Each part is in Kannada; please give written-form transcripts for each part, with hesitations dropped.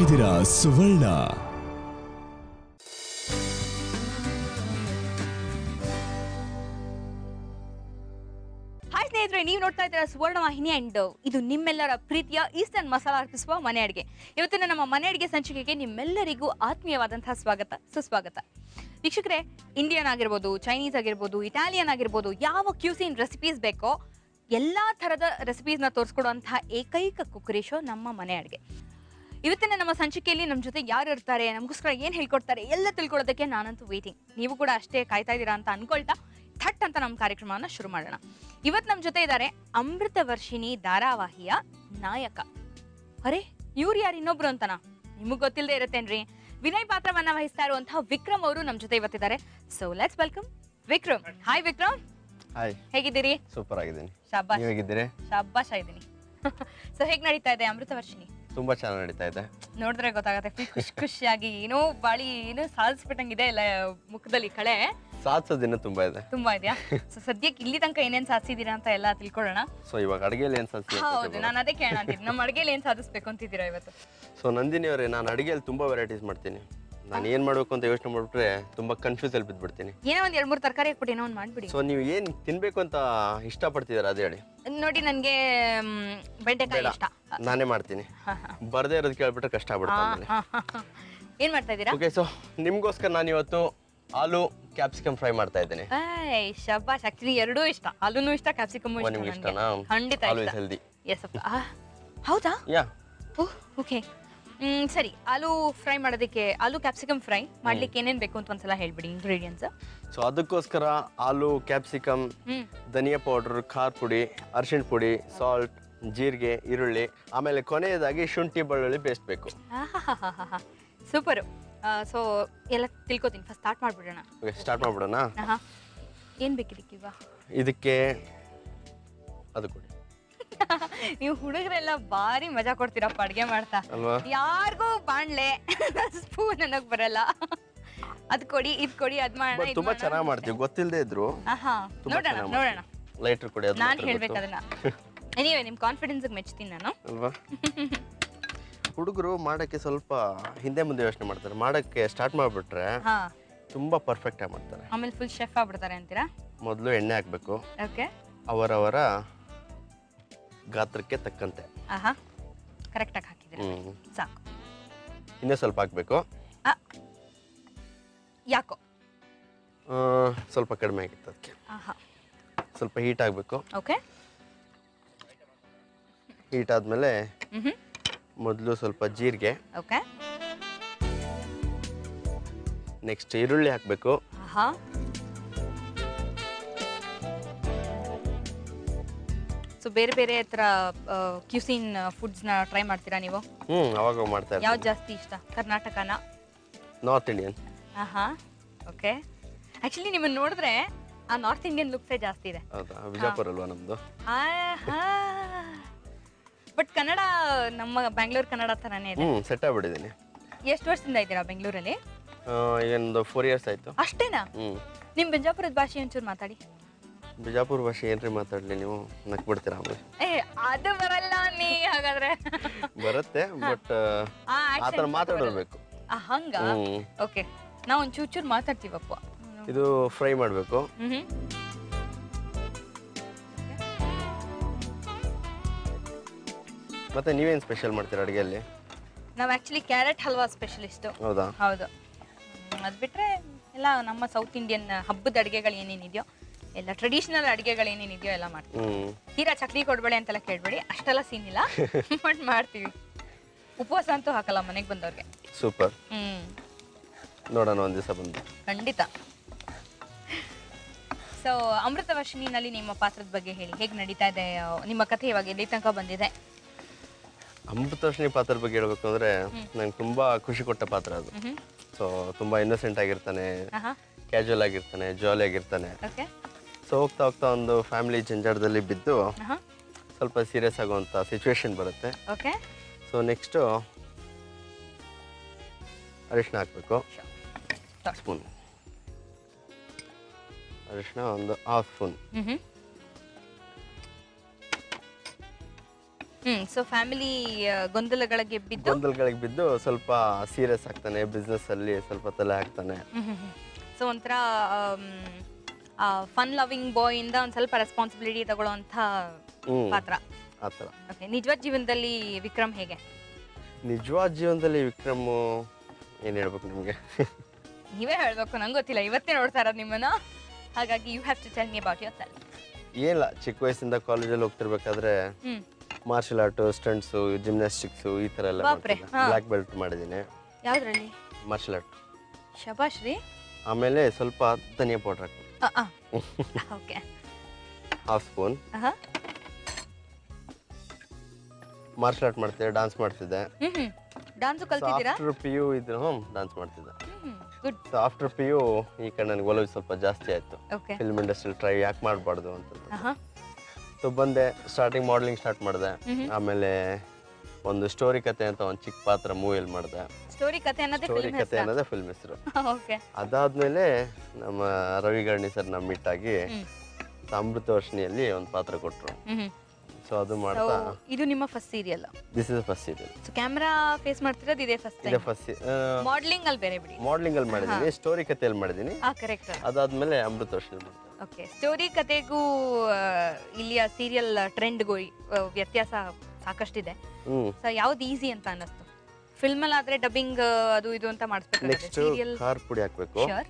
ಇದ್ದೀರಾ ಸುವರ್ಣ. ಹಾಯ್ ಸ್ನೇಹಿತರೆ, ನೀವು ನೋಡ್ತಾ ಇದ್ದೀರಾ ಸುವರ್ಣ ವಾಹಿನಿ ಅಂಡ್ ಇದು ನಿಮ್ಮೆಲ್ಲರ ಪ್ರೀತಿಯ ಈಸ್ಟರ್ನ್ ಮಸಾಲ ಅರ್ಪಿಸುವ ಮನೆ ಅಡಿಗೆ. ಇವತ್ತಿನ ನಮ್ಮ ಮನೆ ಅಡಿಗೆ ಸಂಚಿಕೆಗೆ ನಿಮ್ಮೆಲ್ಲರಿಗೂ ಆತ್ಮೀಯವಾದಂತಹ ಸುಸ್ವಾಗತ. ವೀಕ್ಷಕರೇ, ಇಂಡಿಯನ್ ಆಗಿರ್ಬೋದು, ಚೈನೀಸ್ ಆಗಿರ್ಬೋದು, ಇಟಾಲಿಯನ್ ಆಗಿರ್ಬೋದು, ಯಾವ ಕ್ಯೂಸಿನ್ ರೆಸಿಪೀಸ್ ಬೇಕೋ ಎಲ್ಲ ಥರದ ರೆಸಿಪೀಸ್ನ ತೋರಿಸ್ಕೊಡುವಂತಹ ಏಕೈಕ ಕುಕ್ಕರಿ ಶೋ ನಮ್ಮ ಮನೆ ಅಡಿಗೆ. ಇವತ್ತಿನ ನಮ್ಮ ಸಂಚಿಕೆಯಲ್ಲಿ ನಮ್ಮ ಜೊತೆ ಯಾರು ಇರ್ತಾರೆ, ನಮಗೋಸ್ಕರ ಏನು ಹೇಳ್ಕೊಡ್ತಾರೆ ಎಲ್ಲ ತಿಳ್ಕೊಳ್ಳೋದಕ್ಕೆ ನಾನಂತೂ ವೇಟಿಂಗ್. ನೀವು ಕೂಡ ಅಷ್ಟೇ ಕಾಯ್ತಾ ಇದ್ದೀರಾ ಅಂತ ಅನ್ಕೊಳ್ತಾ ಥಟ್ ಅಂತ ನಮ್ಮ ಕಾರ್ಯಕ್ರಮವನ್ನು ಶುರು ಮಾಡೋಣ. ಇವತ್ತು ನಮ್ಮ ಜೊತೆ ಇದ್ದಾರೆ ಅಮೃತವರ್ಷಿಣಿ ಧಾರಾವಾಹಿಯ ನಾಯಕ. ಅರೆ, ಇವ್ರು ಯಾರು ಇನ್ನೊಬ್ರು ಅಂತನಾ? ನಿಮಗೆ ಗೊತ್ತಿಲ್ಲದೆ ಇರುತ್ತೇನ್ರಿ. ವಿನಯ್ ಪಾತ್ರವನ್ನ ವಹಿಸ್ತಾ ಇರುವಂತಹ ವಿಕ್ರಮ್ ಅವರು ನಮ್ಮ ಜೊತೆ ಇವತ್ತಿದ್ದಾರೆ. So let's welcome Vikram. Hi Vikram. Hi, ಹೇಗಿದ್ದೀರಿ? ಸೂಪರ್ ಆಗಿದ್ದೀನಿ. ಶಾಬಾಷ್. ನೀವು ಹೇಗಿದ್ದೀರಿ? ಶಾಬಾಷ್ ಆಗಿದ್ದೀನಿ. ಸೊ ಹೇಗೆ ನಡೀತಾ ಇದೆ ಅಮೃತವರ್ಷಿನಿ? ತುಂಬಾ ಚೆನ್ನಾಗಿ ನಡೀತಾ ಇದೆ. ನೋಡಿದ್ರೆ ಗೊತ್ತಾಗುತ್ತೆ, ಖುಷಿಯಾಗಿ ಏನೋ ಬಾಳಿ ಏನೋ ಸಾಧಿಸ್ಬಿಟ್ಟಂಗಿದೆ ಎಲ್ಲ ಮುಖದಲ್ಲಿ ಕಳೆ. ಸಾಧಿಸೋದಿನ ತುಂಬಾ ಇದೆ. ತುಂಬಾ ಇದೆಯಾ? ಸೊ ಸದ್ಯಕ್ಕೆ ಇಲ್ಲಿ ತನಕ ಏನೇನ್ ಸಾಧಿಸಿದೀರಾ ಅಂತ ಎಲ್ಲ ತಿಳ್ಕೊಳ್ಳೋಣ. ಸೊ ಇವಾಗ ಅಡಿಗೆಯಲ್ಲಿ ಏನ್ ಸಾಧಿಸಿ? ಹೌದು, ನಾನು ಅದೇ ಕೇಳೋಣ ಅಂತೀನಿ. ನಮ್ಮ ಅಡಿಗೆಯಲ್ಲಿ ಏನ್ ಸಾಧಿಸ್ಬೇಕು ಅಂತಿದ್ದೀರಾ ಇವತ್ತು? ಸೊ ನಂದಿನಿ ಅವರೇ, ನಾನು ಅಡಿಗೆಯಲ್ಲಿ ತುಂಬಾ ವೆರೈಟೀಸ್ ಮಾಡ್ತೀನಿ. ನಾನು ಏನ್ ಮಾಡ್ಬೇಕು ಅಂತ ಯೋಚನೆ ಮಾಡ್ಬಿಟ್ರೆ ತುಂಬಾ ಕನ್ಫ್ಯೂಸ್ ಅಲ್ಲಿ ಬಿದ್ಬಿಡ್ತೀನಿ. ಏನೋ ಒಂದ್ 2-3 ತರಕಾರಿ ಹಾಕ್ಬಿಟ್ಟು ಏನೋ ಒಂದ್ ಮಾಡ್ಬಿಡಿ. ಸೊ ನೀವು ಏನ್ ತಿನ್ಬೇಕು ಅಂತ ಇಷ್ಟಪಡ್ತಿದ್ದೀರಾ ಅದೇ ಹೇಳಿ. ನೋಡಿ, ನನ್ಗೆ ಬೆಂಡೆಕಾಯಿ ಇಷ್ಟ. ನಾನೇ ಮಾಡ್ತೀನಿ. ಬರ್ದೇ ಇರೋದು ಕೇಳ್ಬಿಟ್ರೆ ಕಷ್ಟ ಆಗ್ಬಿಡುತ್ತೆ. ಏನ್ ಮಾಡ್ತಾ ಇದ್ದೀರಾ? ಓಕೆ, ಸೊ ನಿಮ್ಗೋಸ್ಕರ ನಾನು ಇವತ್ತು ಆಲೂ ಕ್ಯಾಪ್ಸಿಕಮ್ ಫ್ರೈ ಮಾಡ್ತಾ ಇದ್ದೀನಿ. ಶಬ್ಬಾಷ್. ಆಕ್ಚುಲಿ ಎರಡೂ ಇಷ್ಟ, ಆಲೂನು ಇಷ್ಟ, ಕ್ಯಾಪ್ಸಿಕಮ್ ಇಷ್ಟ. ನಿಮ್ಗೆ ಇಷ್ಟನಾ? ಖಂಡಿತ ಆಲ್ವೇಸ್ ಹೆಲ್ದಿ. ಎಸ್ ಅಪ್ಪ. ಹೌದಾ? ಯಾ. ಓಕೆ, ಸರಿ. ಆಲೂ ಫ್ರೈ ಮಾಡೋದಕ್ಕೆ, ಆಲೂ ಕ್ಯಾಪ್ಸಿಕಮ್ ಫ್ರೈ ಮಾಡ್ಲಿಕ್ಕೆ ಏನೇನ್ ಬೇಕು ಅಂತ ಒಂದ್ಸಲ ಹೇಳ್ಬಿಡಿ ಇಂಗ್ರೀಡಿಯೆಂಟ್ಸ್. ಸೊ ಅದಕ್ಕೋಸ್ಕರ ಆಲೂ, ಕ್ಯಾಪ್ಸಿಕಮ್, ಧನಿಯಾ ಪೌಡರ್, ಖಾರ ಪುಡಿ, ಅರಿಶಿಣ ಪುಡಿ, ಸಾಲ್ಟ್, ಜೀರಿಗೆ, ಈರುಳ್ಳಿ, ಆಮೇಲೆ ಕೊನೆಯದಾಗಿ ಶುಂಠಿ ಬೆಳ್ಳುಳ್ಳಿ ಪೇಸ್ಟ್ ಬೇಕು. ಸೂಪರು. ಸೊ ಎಲ್ಲ ತಿಳ್ಕೊತೀನಿ. ಫಸ್ಟ್ ಸ್ಟಾರ್ಟ್ ಮಾಡ್ಬಿಡೋಣ. ಓಕೆ, ಸ್ಟಾರ್ಟ್ ಮಾಡ್ಬಿಡೋಣ. ಏನ್ ಬೇಕಿದಕ್ಕೀಗ? ಇದಕ್ಕೆ ಅದು ಕೊಡಿ. ನೀವು ಹುಡುಗರೆಲ್ಲ ಬಾರಿ ಮಜಾ ಕೊಡ್ತೀರಪ್ಪ ಅಡ್ಗೆ ಮಾಡ್ತಾ. ಯಾರಿಗೂ ಬಾಣ್ಲೆ ಸ್ಪೂನ್ ಅನ್ನೋಕ್ ಬರಲ್ಲ. ಅದ್ ಕೊಡಿ, ಇದ್ ಕೊಡಿ, ಅದ್ ಮಾಡೋಣ. ತುಂಬಾ ಚೆನ್ನಾಗಿ ಮಾಡ್ತೀವಿ, ಗೊತ್ತಿಲ್ಲದೆ ಇದ್ರು. ನೋಡೋಣ. ಲೈಟರ್ ಕೊಡಿ. ನಾನ್ ಹೇಳ್ಬೇಕು ಅದನ್ನ. ನೀವೇ ನಿಮ್ ಕಾನ್ಫಿಡೆನ್ಸ್ ಮೆಚ್ತೀನಿ ನಾನು ಅಲ್ವಾ? ಹುಡುಗರು ಮಾಡಕ್ಕೆ ಸ್ವಲ್ಪ ಹಿಂದೆ ಮುಂದೆ ಯೋಚನೆ ಮಾಡ್ತಾರೆ. ಮಾಡಕ್ಕೆ ಸ್ಟಾರ್ಟ್ ಮಾಡ್ಬಿಟ್ರೆ ತುಂಬಾ ಪರ್ಫೆಕ್ಟ್ ಆಗಿ ಮಾಡ್ತಾರೆ. ಆಮೇಲೆ ಫುಲ್ ಶೆಫ್ ಆಗ್ಬಿಡ್ತಾರೆ ಅಂತೀರಾ? ಮೊದಲು ಎಣ್ಣೆ ಹಾಕ್ಬೇಕು. ಓಕೆ. ಅವರವರ ಗಾತ್ರಕ್ಕೆ ತಕ್ಕಂತೆ. ಕರೆಕ್ಟ್ ಆಗಿ ಹಾಕಿದ್ದೀರಾ, ಸಾಕು. ಇನ್ನೂ ಸ್ವಲ್ಪ ಹಾಕ್ಬೇಕು. ಯಾಕೋ ಸ್ವಲ್ಪ ಕಡಿಮೆ ಆಗಿತ್ತು, ಅದಕ್ಕೆ ಸ್ವಲ್ಪ ಹೀಟ್ ಆಗಬೇಕು. ಓಕೆ. ಹೀಟ್ ಆದ್ಮೇಲೆ ಮೊದಲು ಸ್ವಲ್ಪ ಜೀರಿಗೆ. ಓಕೆ. ನೆಕ್ಸ್ಟ್ ಈರುಳ್ಳಿ ಹಾಕಬೇಕು. ಸೊ ಬೇರೆ ಬೇರೆ ತರ ಕ್ಯೂಸಿನ್ ಫುಡ್ಸ್ ನ ಟ್ರೈ ಮಾಡ್ತೀರಾ ನೀವು? ಅವಾಗ ಮಾಡ್ತಾ ಇರ್ತೀನಿ. ಯಾವ್ದು ಜಾಸ್ತಿ ಇಷ್ಟ? ಕರ್ನಾಟಕನ, ನಾರ್ತ್ ಇಂಡಿಯನ್? ಓಕೆ. ಆಕ್ಚುಲಿ ನಿಮ್ಮನ್ನ ನೋಡಿದ್ರೆ ಆ ನಾರ್ತ್ ಇಂಡಿಯನ್ ಲುಕ್ಸೇ ಜಾಸ್ತಿ ಇದೆ. ಹೌದಾ? ವಿಜಯಪುರ ಅಲ್ವಾ ನಮ್ದು? ಬಟ್ ಕನ್ನಡ ನಮ್ಮ ಬ್ಯಾಂಗ್ಳೂರ್ ಕನ್ನಡ ತರಾನೇ ಇದೆ. ಸೆಟ್ ಆಗ್ಬಿಟ್ಟಿದ್ದೀನಿ. ಎಷ್ಟು ವರ್ಷದಿಂದ ಇದ್ದೀರಾ ಬೆಂಗಳೂರಲ್ಲಿ? ಒಂದು 4 years ಆಯ್ತು. ಅಷ್ಟೇನಾ? ನಿಮ್ ಬಿಜಾಪುರದ ಭಾಷೆ ಒಂಚೂರು ಮಾತಾಡಿ. ಬಿಜಾಪುರ ಭಾಷೆ ಏನ್ರಿ ಮಾತಾಡ್ಲಿ, ನೀವು ನಕ್ ಬಿಡ್ತೀರಾ ಆಮೇಲೆ. ಅದು ಬರಲ್ಲ ನೀ ಹಾಗಾದ್ರೆ. ಬರುತ್ತೆ, ಬಟ್ ಆತರ ಮಾತಾಡಬೇಕು. ಹಂಗ? ಓಕೆ, ನಾವು ಒಂದ್ ಚೂರ್ ಮಾತಾಡ್ತೀವಪ್ಪ. ಇದು ಫ್ರೈ ಮಾಡ್ಬೇಕು. ಮತ್ತೆ ನೀವೇನ್ ಸ್ಪೆಷಲ್ ಮಾಡ್ತೀರಾ ಅಡಿಗೆಯಲ್ಲಿ? ನಾವು ಆಕ್ಚುಲಿ ಕ್ಯಾರೆಟ್ ಹಲ್ವಾ ಸ್ಪೆಷಲಿಸ್ಟ್. ಹೌದಾ? ಹೌದು. ಅದ್ ಬಿಟ್ರೆ ಎಲ್ಲ ನಮ್ಮ ಸೌತ್ ಇಂಡಿಯನ್ ಹಬ್ಬದ ಅಡಿಗೆಗಳು ಏನೇನಿದೆಯೋ, ಎಲ್ಲ ಟ್ರೆಡಿಷನಲ್ ಅಡಿಗೆಗಳು ಏನೇನಿದೆಯೋ ಎಲ್ಲ ಮಾಡ್ತೀವಿ. ತೀರಾ ಚಕ್ಲಿ ಕೊಡ್ಬೇಡಿ ಅಂತೆಲ್ಲ ಕೇಳ್ಬೇಡಿ, ಅಷ್ಟೆಲ್ಲ ಸೀನ್ ಇಲ್ಲ. ಬಟ್ ಮಾಡ್ತೀವಿ. ಉಪವಾಸ ಅಂತೂ ಹಾಕಲ್ಲ ಮನೆಗೆ ಬಂದವ್ರಿಗೆ. ಸೂಪರ್. ನೋಡೋಣ ಒಂದ್ ದಿವಸ ಬಂದು. ಖಂಡಿತ. ಸೊ ಅಮೃತವರ್ಷಿನಿನಲ್ಲಿ ನಿಮ್ಮ ಪಾತ್ರದ ಬಗ್ಗೆ ಹೇಳಿ. ಹೇಗೆ ನಡೀತಾ ಇದೆ ನಿಮ್ಮ ಕಥೆ? ಇವಾಗ ಎಲ್ಲಿ ತನಕ ಬಂದಿದೆ? ಅಮೃತವರ್ಷಿಣಿ ಪಾತ್ರದ ಬಗ್ಗೆ ಹೇಳ್ಬೇಕು ಅಂದ್ರೆ ನಂಗೆ ತುಂಬಾ ಖುಷಿ ಕೊಟ್ಟ ಪಾತ್ರ ಅದು. ಸೊ ತುಂಬಾ ಇನ್ನೋಸೆಂಟ್ ಆಗಿರ್ತಾನೆ, ಕ್ಯಾಶುವಲ್ ಆಗಿರ್ತಾನೆ, ಜಾಲಿ ಆಗಿರ್ತಾನೆ. ಸೊ ಹೋಗ್ತಾ ಹೋಗ್ತಾ ಒಂದು ಫ್ಯಾಮಿಲಿ ಜಂಜಾಟದಲ್ಲಿ ಬಿದ್ದು ಸ್ವಲ್ಪ ಸೀರಿಯಸ್ ಆಗುವಂತ ಸಿಚುವೇಶನ್ ಬರುತ್ತೆ. ಸೊ ನೆಕ್ಸ್ಟ್ ಅರಿಶಿನ ಹಾಕ್ಬೇಕು. ಸ್ಪೂನ್ ಅರಿಶಿನ ಒಂದು 1/2 ಸ್ಪೂನ್. ಸೊ ಫ್ಯಾಮಿಲಿ ಗೊಂದಲಗಳಿಗೆ ಬಿದ್ದು ಸ್ವಲ್ಪ ಸೀರಿಯಸ್ ಆಗ್ತಾನೆ, ಬಿಸ್ನೆಸ್ ಅಲ್ಲಿ ಸ್ವಲ್ಪ ತಲೆ ಹಾಕ್ತಾನೆ. ಸೊ ಒಂಥರ ಫನ್ ಲವಿಂಗ್ ಬಾಯ್ ಇಂದ ಒಂದ್ ಸ್ವಲ್ಪ ರೆಸ್ಪಾನ್ಸಿಬಿಲಿಟಿ ತಗೊಳ್ಳೋಂಥ ಪಾತ್ರ ಆತರ. ಓಕೆ, ನಿಜವಾದ ಜೀವನದಲ್ಲಿ ವಿಕ್ರಮ್ ಹೇಗೆ? ನಿಜವಾದ ಜೀವನದಲ್ಲಿ ವಿಕ್ರಮ್ ಏನ್ ಹೇಳ್ಬೇಕು ನಿಮ್ಗೆ? ನೀವೇ ಹೇಳ್ಬೇಕು, ನಂಗೆ ಗೊತ್ತಿಲ್ಲ, ಇವತ್ತೇ ನೋಡ್ತಾ ಇರೋದು ನಿಮ್ಮನ್ನ, ಹಾಗಾಗಿ you have to tell me about yourself. ಏನಿಲ್ಲ, ಚಿಕ್ಕ ವಯಸ್ಸಿಂದ ಕಾಲೇಜಲ್ಲಿ ಹೋಗ್ತಿರ್ಬೇಕಾದ್ರೆ ಮಾರ್ಷಲ್ ಆರ್ಟ್, ಸ್ಟಂಟ್ಸು, ಜಿಮ್ನಾಸ್ಟಿಕ್ಸು ಈ ತರ ಎಲ್ಲ ಬ್ಲ್ಯಾಕ್ ಬೆಲ್ಟ್ ಮಾಡಿದ್ದೀನಿ. ಯಾವ್ದ್ರಲ್ಲಿ? Martial art. ಶಬಾಷ್ ರೀ. ಆಮೇಲೆ ಸ್ವಲ್ಪ ಧನಿಯಾ ಪೌಡರ್ ಹಾಕಿ okay, half spoon. Martial art ಮಾಡ್ತಿದ್ದೆ, ಡಾನ್ಸ್ ಮಾಡ್ತಿದ್ದೆ. ಡಾನ್ಸ್ ಕಲ್ತಿದ್ದೀರಾ? ಆಫ್ಟರ್ PU ಇದ್ರು ಡಾನ್ಸ್ ಮಾಡ್ತಿದ್ದೆ. ಗುಡ್. ಸೊ ಆಫ್ಟರ್ PU ಈ ಕಡೆ ನನಗೆ ಒಲವು ಸ್ವಲ್ಪ ಜಾಸ್ತಿ ಆಯ್ತು. ಓಕೆ, ಫಿಲ್ಮ್ ಇಂಡಸ್ಟ್ರಿಯಲ್ಲಿ ಟ್ರೈ ಯಾಕೆ ಮಾಡಬಾರ್ದು ಅಂತ. ಸೊ ಬಂದೆ, ಸ್ಟಾರ್ಟಿಂಗ್ ಮಾಡಲಿಂಗ್ ಸ್ಟಾರ್ಟ್ ಮಾಡಿದೆ. ಆಮೇಲೆ ಒಂದು ಸ್ಟೋರಿ ಕತೆ ಅಂತ ಒಂದು ಚಿಕ್ಕ ಪಾತ್ರ ಮೂವಿಯಲ್ಲಿ ಮಾಡಿದೆ. ಸ್ಟೋರಿ ಕತೆ ಅನ್ನೋದೇ ಫಿಲ್ಮ್ ಹೆಸರು. ಓಕೆ, ಅದಾದ್ಮೇಲೆ ನಮ್ಮ ರವಿ ಗರ್ಣಿ ಸರ್ ನಮ್ಮ ಮೀಟ್ ಆಗಿ ಅಮೃತವರ್ಷಿಣಿಯಲ್ಲಿ ಒಂದು ಪಾತ್ರ ಕೊಟ್ಟರು. ಸೊ ಅದು ಮಾಡ್ತಾ ಇದು ನಿಮ್ಮ first serial? This is first serial. So camera face ಮಾಡ್ತಿರೋದು ಇದೇ ಫಸ್ಟ್ ಟೈಮ್? ಇದೇ ಫಸ್ಟ್. ಮಾಡಲಿಂಗ್ ಅಲ್ಲಿ ಬೇರೆ ಬಿಡಿ, ಮಾಡಲಿಂಗ್ ಅಲ್ಲಿ ಮಾಡಿದ್ದೀನಿ, ಸ್ಟೋರಿ ಕಥೆಯಲ್ಲಿ ಮಾಡಿದ್ದೀನಿ. ಕರೆಕ್ಟ್. ಅದಾದ್ಮೇಲೆ ಅಮೃತವರ್ಷಿಣಿ ಮಾಡಿದೆ. ಓಕೆ, ಸ್ಟೋರಿ ಕತೆಗೂ ಇಲ್ಲಿಯ ಸೀರಿಯಲ್ ಟ್ರೆಂಡ್ಗೂ ವ್ಯತ್ಯಾಸ ಸಾಕಷ್ಟಿದೆ. ಸೊ ಯಾವ್ದು ಈಸಿ ಅಂತ ಅನ್ನಿಸ್ತು? ಫಿಲ್ಮ್ ಅಲ್ಲಿ ಆದ್ರೆ ಡಬ್ಬಿಂಗ್ ಅದು ಇದು ಅಂತ ಮಾಡಿಸ್ಬೇಕು. ನೆಕ್ಸ್ಟ್ ಖಾರ ಪುಡಿ ಹಾಕ್ಬೇಕು. ಶೂರ್.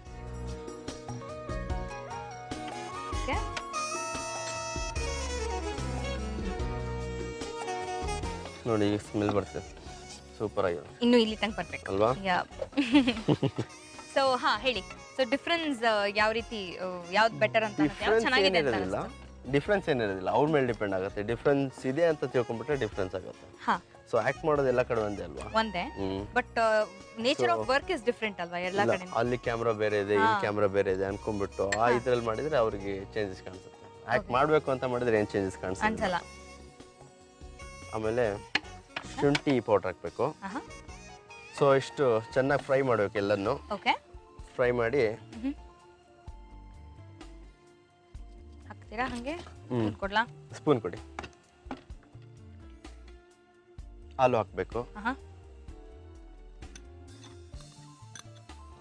ಓಕೆ, ನೋಡಿ ಈಗ ಸ್ಮೆಲ್ ಬರ್ತದೆ, ಸೂಪರ್ ಆಗಿದೆ. ಇನ್ನು ಇಲ್ಲಿ ತನಕ ಬರ್ಬೇಕು ಅಲ್ವಾ? ಸೊ ಹೇಳಿ, ಸೊ ಡಿಫರೆನ್ಸ್ ಯಾವ ರೀತಿ, ಯಾವ್ದು ಬೆಟರ್ ಅಂತ, ಯಾವ್ದು ಚೆನ್ನಾಗಿದೆ ಅಂತ ಅನಿಸ್ತು? ಡಿಫ್ರೆನ್ಸ್ ಏನಿರೋದಿಲ್ಲ, ಅವ್ರ ಮೇಲೆ ಡಿಪೆಂಡ್ ಆಗುತ್ತೆ. ಡಿಫ್ರೆನ್ಸ್ ಇದೆ ಅಂತ ತಿಳ್ಕೊಂಡ್ಬಿಟ್ರೆ ಡಿಫ್ರೆನ್ಸ್ ಆಗುತ್ತೆ. ಸೊ ಆಕ್ಟ್ ಮಾಡೋದು ಎಲ್ಲ ಕಡೆ ಒಂದೇ ಅಲ್ವಾ? ಒಂದೇ, but nature of work is different ಅಲ್ವಾ ಎಲ್ಲ ಕಡೆ? ಅಲ್ಲಿ ಕ್ಯಾಮ್ರಾ ಬೇರೆ ಇದೆ, ಇಲ್ಲಿ ಕ್ಯಾಮ್ರಾ ಬೇರೆ ಇದೆ ಅನ್ಕೊಂಡ್ಬಿಟ್ಟು ಆ ಇದ್ರಲ್ಲಿ ಮಾಡಿದ್ರೆ ಅವ್ರಿಗೆ ಚೇಂಜಸ್ ಕಾಣಿಸುತ್ತೆ. ಆಕ್ಟ್ ಮಾಡ್ಬೇಕು ಅಂತ ಮಾಡಿದ್ರೆ ಏನ್ ಚೇಂಜಸ್ ಕಾಣಿಸಲ್ಲ. ಆಮೇಲೆ ಶುಂಠಿ ಪೌಡರ್ ಹಾಕ್ಬೇಕು. ಸೊ ಇಷ್ಟು ಚೆನ್ನಾಗಿ ಫ್ರೈ ಮಾಡ್ಬೇಕು ಎಲ್ಲನ್ನು. ಫ್ರೈ ಮಾಡಿ ಹಾಕ್ತೀರಾ ಹಂಗೆ? ಕೊಡ್ಲಾ? ಸ್ಪೂನ್ ಕೊಡಿ. ಹಾಲು ಹಾಕ್ಬೇಕು.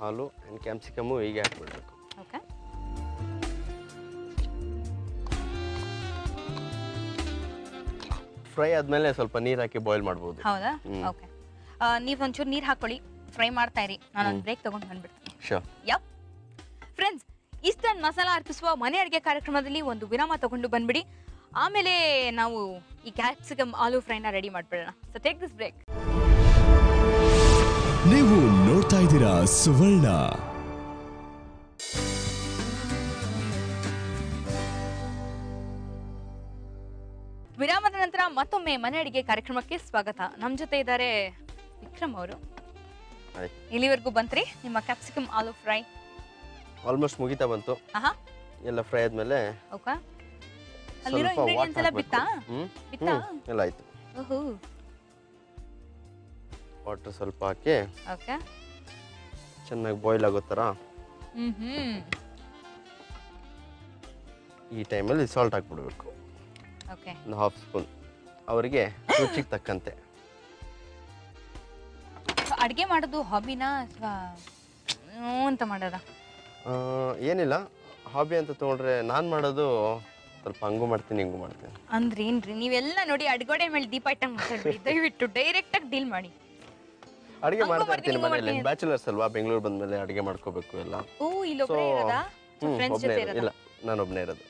ಹಾಲು ಅಂಡ್ ಕ್ಯಾಪ್ಸಿಕಮು ಹೀಗೆ ಹಾಕ್ಬಿಡ್ಬೇಕು. ಫ್ರೈ ಆದ್ಮೇಲೆ ಸ್ವಲ್ಪ ನೀರ್ ಹಾಕಿ ಬಾಯ್ಲ್ ಮಾಡ್ಬೋದು. ಹೌದಾ? ಓಕೆ, ನೀವು ಒಂಚೂರು ನೀರು ಹಾಕೊಳ್ಳಿ, ಫ್ರೈ ಮಾಡ್ತಾ ಇರಿ, ನಾನು ಒಂದು ಬ್ರೇಕ್ ತಗೊಂಡು ಬಂದ್ಬಿಡ್ತೀನಿ. ಶೋರ್. ಯಪ್ ಫ್ರೆಂಡ್ಸ್, ಈಸ್ಟರ್ನ್ ಮಸಾಲ ಅರ್ಪಿಸುವ ಮನೆ ಅಡುಗೆ ಕಾರ್ಯಕ್ರಮದಲ್ಲಿ ಒಂದು ವಿರಾಮ ತಗೊಂಡು ಬಂದ್ಬಿಡಿ. ಆಮೇಲೆ ನಾವು ಈ ಕ್ಯಾಪ್ಸಿಕಮ್ ಆಲೂ ಫ್ರೈನ ರೆಡಿ ಮಾಡ್ಬಿಡೋಣ. So take this break. ನೀವು ನೋಡ್ತಾ ಇದ್ದೀರಾ ಸುವರ್ಣ. ವಿರಾಮದ ನಂತರ ಮತ್ತೊಮ್ಮೆ ಮನೆ ಅಡಿಗೆ ಕಾರ್ಯಕ್ರಮಕ್ಕೆ ಸ್ವಾಗತ. ನಮ್ಮ ಜೊತೆ ಇದ್ದಾರೆ ವಿಕ್ರಮ್ ಅವರು. ಇಲ್ಲಿವರೆಗೂ ಬಂತ್ರಿ ನಿಮ್ಮ ಕ್ಯಾಪ್ಸಿಕಮ್ ಆಲೂ ಫ್ರೈ? ಆಲ್ಮೋಸ್ಟ್ ಮುಗಿತಾ ಬಂತು. ಎಲ್ಲ ಫ್ರೈ ಆದ್ಮೇಲೆ ಅಲ್ಲಿರೋ ಇಂಗ್ರೀಡಿಯೆಂಟ್ಸ್ ಎಲ್ಲ ಬಿತ್ತಾ ಎಲ್ಲ ಆಯ್ತು. ಓಹೋ, ವಾಟರ್ ಸ್ವಲ್ಪ ಹಾಕಿ ಓಕೆ, ಚೆನ್ನಾಗಿ ಬಾಯ್ಲ್ ಆಗೋ ಥರ. ಈ ಟೈಮಲ್ಲಿ ಸಾಲ್ಟ್ ಹಾಕ್ಬಿಡ್ಬೇಕು. ಓಕೆ, ಒಂದು ಹಾಫ್ ಸ್ಪೂನ್, ಅವರಿಗೆ ರುಚಿಗೆ ತಕ್ಕಂತೆ. ಅಡುಗೆ ಮಾಡೋದು ಹಾಬಿನಾ ಅಥವಾ ಅಂತ ಮಾಡೋದ? ಏನಿಲ್ಲ, ಹಾಬಿ ಅಂತ ತೊಗೊಂಡ್ರೆ ನಾನು ಮಾಡೋದು ಸ್ವಲ್ಪ ಹಂಗೂ ಮಾಡ್ತೀನಿ ಹಿಂಗೂ ಮಾಡ್ತೀನಿ. ಅಂದ್ರೆ ಏನ್ರಿ ನೀವೆಲ್ಲ ನೋಡಿ ಅಡ್ಗೋಡೆ ಮೇಲೆ ದೀಪ ಇಟ್ಟಂಗೆ ಮಾತಾಡ್ಬಿಡಿ. ದಯವಿಟ್ಟು ಡೈರೆಕ್ಟ್ ಆಗಿ ಡೀಲ್ ಮಾಡಿ. ಅಡುಗೆ ಮಾಡ್ತಾ ಇರ್ತೀನಿ ಮನೇಲಿ, ಬ್ಯಾಚುಲರ್ಸ್ ಅಲ್ವಾ, ಬೆಂಗಳೂರು ಬಂದ್ಮೇಲೆ ಅಡುಗೆ ಮಾಡ್ಕೋಬೇಕು ಎಲ್ಲ. ಓ, ಇಲ್ಲೊಬ್ಬರೇ ಇರೋದಾ? ಫ್ರೆಂಡ್ಸ್ ಜೊತೆ ಇರೋದಾ? ಇಲ್ಲ, ನಾನು ಒಬ್ಬನೇ ಇರೋದು.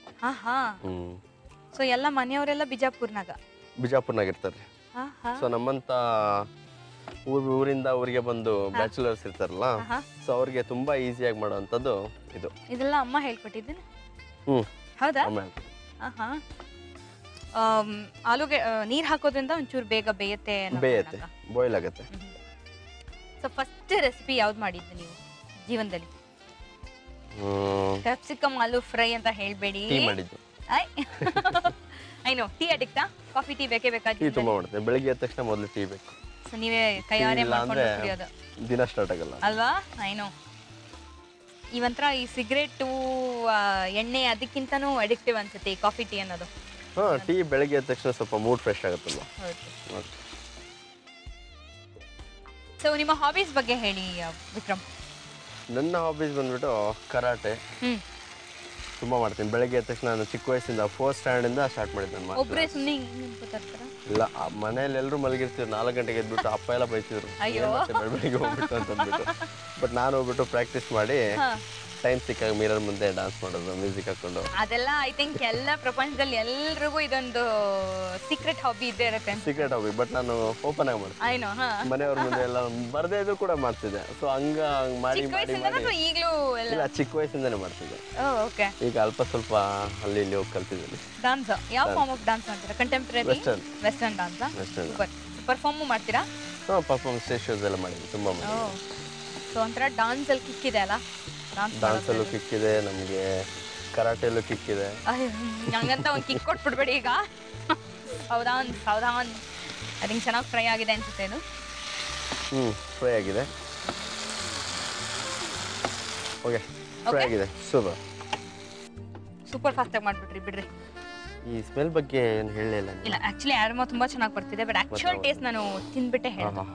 ಸೊ ಎಲ್ಲ ಮನೆಯವರೆಲ್ಲ ಬಿಜಾಪುರ್ನಾಗ ಇರ್ತಾರೆ. ಸೊ ನಮ್ಮಂತ ಊರಿಂದ ಊರಿಗೆ ಬಂದು ಬ್ಯಾಚುಲರ್ಸ್ ಇರ್ತಾರಲ್ಲ, ಸೊ ಅವ್ರಿಗೆ ತುಂಬಾ ಈಸಿಯಾಗಿ ಮಾಡೋವಂಥದ್ದು ಇದು. ಇದೆಲ್ಲ ಅಮ್ಮ ಹೇಳ್ಕೊಟ್ಟಿದ್ದೀನಿ. ಹೌದಾ? ಆಲೂಗೆ ನೀರ್ ಹಾಕೋದ್ರಿಂದ ಒಂಚೂರು ಬೇಗ ಬೇಯುತ್ತೆ, ಬಾಯ್ಲ್ ಆಗುತ್ತೆ. ಸೊ ಫಸ್ಟ್ ರೆಸಿಪಿ ಯಾವ್ದು ಮಾಡಿದ್ದು ನೀವು ಜೀವನದಲ್ಲಿ? ಕ್ಯಾಪ್ಸಿಕಮ್ ಆಲೂ ಫ್ರೈ ಅಂತ ಹೇಳ್ಬೇಡಿ. ಟೀ ಮಾಡಿದ್ದು. ಐನೋ, ಟೀ ಅಡಿಕ್ಟಾ? ಕಾಫಿ ಟೀ ಬೇಕೇ ಬೇಕಾ? ಟೀ ತುಂಬಾ ಮಾಡ್ತೇನೆ, ಬೆಳಿಗ್ಗೆ ಎದ್ದ ತಕ್ಷಣ ಮೊದಲು ಟೀ ಬೇಕು. ಸೊ ನೀವೇ ಕೈಯಾರೆ ಮಾಡ್ಕೊಂಡು ಕುಡಿಯೋದು ದಿನ ಸ್ಟಾರ್ಟ್ ಆಗಲ್ಲ ಅಲ್ವಾ? ಐನೋ, ಈ ಒಂಥರ ಈ ಸಿಗರೇಟು ಎಣ್ಣೆ ಅದಕ್ಕಿಂತನೂ ಅಡಿಕ್ಟಿವ್ ಅನ್ಸುತ್ತೆ ಈ ಕಾಫಿ ಟೀ ಅನ್ನೋದು. ಹಾಂ ಟೀ ಬೆಳಗ್ಗೆ ಎದ್ದ ತಕ್ಷಣ ಸ್ವಲ್ಪ ಮೂಡ್ ಫ್ರೆಶ್ ಆಗುತ್ತಲ್ವ. ಸೊ ನಿಮ್ಮ ಹಾಬೀಸ್ ಬಗ್ಗೆ ಹೇಳಿ ವಿಕ್ರಮ್. ನನ್ನ ಹಾಬೀಸ್ ಬಂದ್ಬಿಟ್ಟು ಕರಾಟೆ ತುಂಬ ಮಾಡ್ತೀನಿ. ಬೆಳಗ್ಗೆ ಎದ್ದ ತಕ್ಷಣ ನಾನು ಚಿಕ್ಕ ವಯಸ್ಸಿಂದ 4th ಸ್ಟ್ಯಾಂಡರ್ಡಿಂದ ಸ್ಟಾರ್ಟ್ ಮಾಡಿದ್ದೆ ನಾನು. ಒಬ್ಬರೇ ಸುಮ್ಮನೆ ಇಲ್ಲ ಮನೇಲಿ ಎಲ್ಲರೂ ಮಲಗಿರ್ತೀವಿ, 4 ಗಂಟೆಗೆ ಎದ್ಬಿಟ್ಟು ಅಪ್ಪ ಎಲ್ಲ ಬೈತಿದ್ರು ಬೆಳಗ್ಗೆ ಹೋಗ್ಬಿಟ್ಟು ಅಂತಂದ್ಬಿಟ್ಟು. ಬಟ್ ನಾನು ಹೋಗ್ಬಿಟ್ಟು ಪ್ರಾಕ್ಟೀಸ್ ಮಾಡಿ ಟೈಮ್ ಸಿಕ್ಕಾಗ ಮಿರರ್ ಮುಂದೆ ಡಾನ್ಸ್ ಮಾಡೋದು ಮ್ಯೂಸಿಕ್ ಹಾಕೊಂಡು. ಅದೆಲ್ಲ ಐ ಥಿಂಕ್ ಎಲ್ಲ ಪ್ರಪಂಚದಲ್ಲಿ ಎಲ್ರಿಗೂ ಇದೊಂದು ಸೀಕ್ರೆಟ್ ಹಾಬಿ ಇದ್ದೇ ಇರುತ್ತೆ. ಸೀಕ್ರೆಟ್ ಹಾಬಿ, ಬಟ್ ನಾನು ಓಪನ್ ಆಗಿ ಮಾಡ್ತೀನಿ. ಮನೆಯವ್ರ ಮುಂದೆ ಎಲ್ಲ ಬರದೇ ಇದ್ರು ಕೂಡ ಮಾಡ್ತಿದ್ದೆ. ಸೊ ಹಂಗ ಮಾಡಿ ಮಾಡಿ ಈಗಲೂ ಇಲ್ಲ ಚಿಕ್ಕ ವಯಸ್ಸಿಂದಾನೆ ಮಾಡ್ತಿದ್ದೆ. ಈಗ ಅಲ್ಪ ಸ್ವಲ್ಪ ಅಲ್ಲಿ ಇಲ್ಲಿ ಹೋಗಿ ಕಲ್ತಿದ್ದೀನಿ. ಡಾನ್ಸ್ ಯಾವ ಫಾರ್ಮ್ ಆಫ್ ಡಾನ್ಸ್ ಮಾಡ್ತೀರಾ? Contemporary, western dance. Super. Perform ಮಾಡ್ತೀರಾ? ಪರ್ಫಾರ್ಮೆನ್ಸ್ ಸ್ಟೇಜ್ ಶೋಸ್ ಎಲ್ಲ ಮಾಡಿದ್ದೀನಿ, ತುಂಬ ಮಾಡಿದ್ದೀನಿ. ಸೊ ಒಂಥರ ಡಾನ್ಸ್ ಅಲ್ಲಿ ಕಿಕ್ ಇದೆ ಅಲ್ಲ? ಡಾನ್ಸಲ್ಲೂ ಕಿಕ್ ಇದೆ, ನಮಗೆ ಕರಾಟೆಲ್ಲೂ ಕಿಕ್ ಇದೆ. ಹಂಗಂತ ಒಂದು ಕಿಕ್ ಕೊಟ್ಬಿಡ್ಬೇಡಿ ಈಗ. ಸಾವಧಾನ್ ಸಾವಧಾನ್. ಐ ಥಿಂಕ್ ಚೆನ್ನಾಗಿ ಫ್ರೈ ಆಗಿದೆ ಅನ್ಸುತ್ತೆ ಇದು. ಫ್ರೈ ಆಗಿದೆ. ಓಕೆ ಫ್ರೈ ಆಗಿದೆ. ಸೂಪರ್ ಸೂಪರ್ ಫಾಸ್ಟಾಗಿ ಮಾಡಿಬಿಟ್ರಿ ಬಿಡ್ರಿ. ಈ ಸ್ಮೆಲ್ ಬಗ್ಗೆ ಏನು ಹೇಳಲಿಲ್ಲ. ಇಲ್ಲ ಆ್ಯಕ್ಚುಲಿ ಆರ್ಮ ತುಂಬ ಚೆನ್ನಾಗಿ ಬರ್ತಿದೆ, ಬಟ್ ಆ್ಯಕ್ಚುಯಲ್ ಟೇಸ್ಟ್ ನಾನು ತಿಂದ್ಬಿಟ್ಟೆ ಹೇಳ್ದೆ.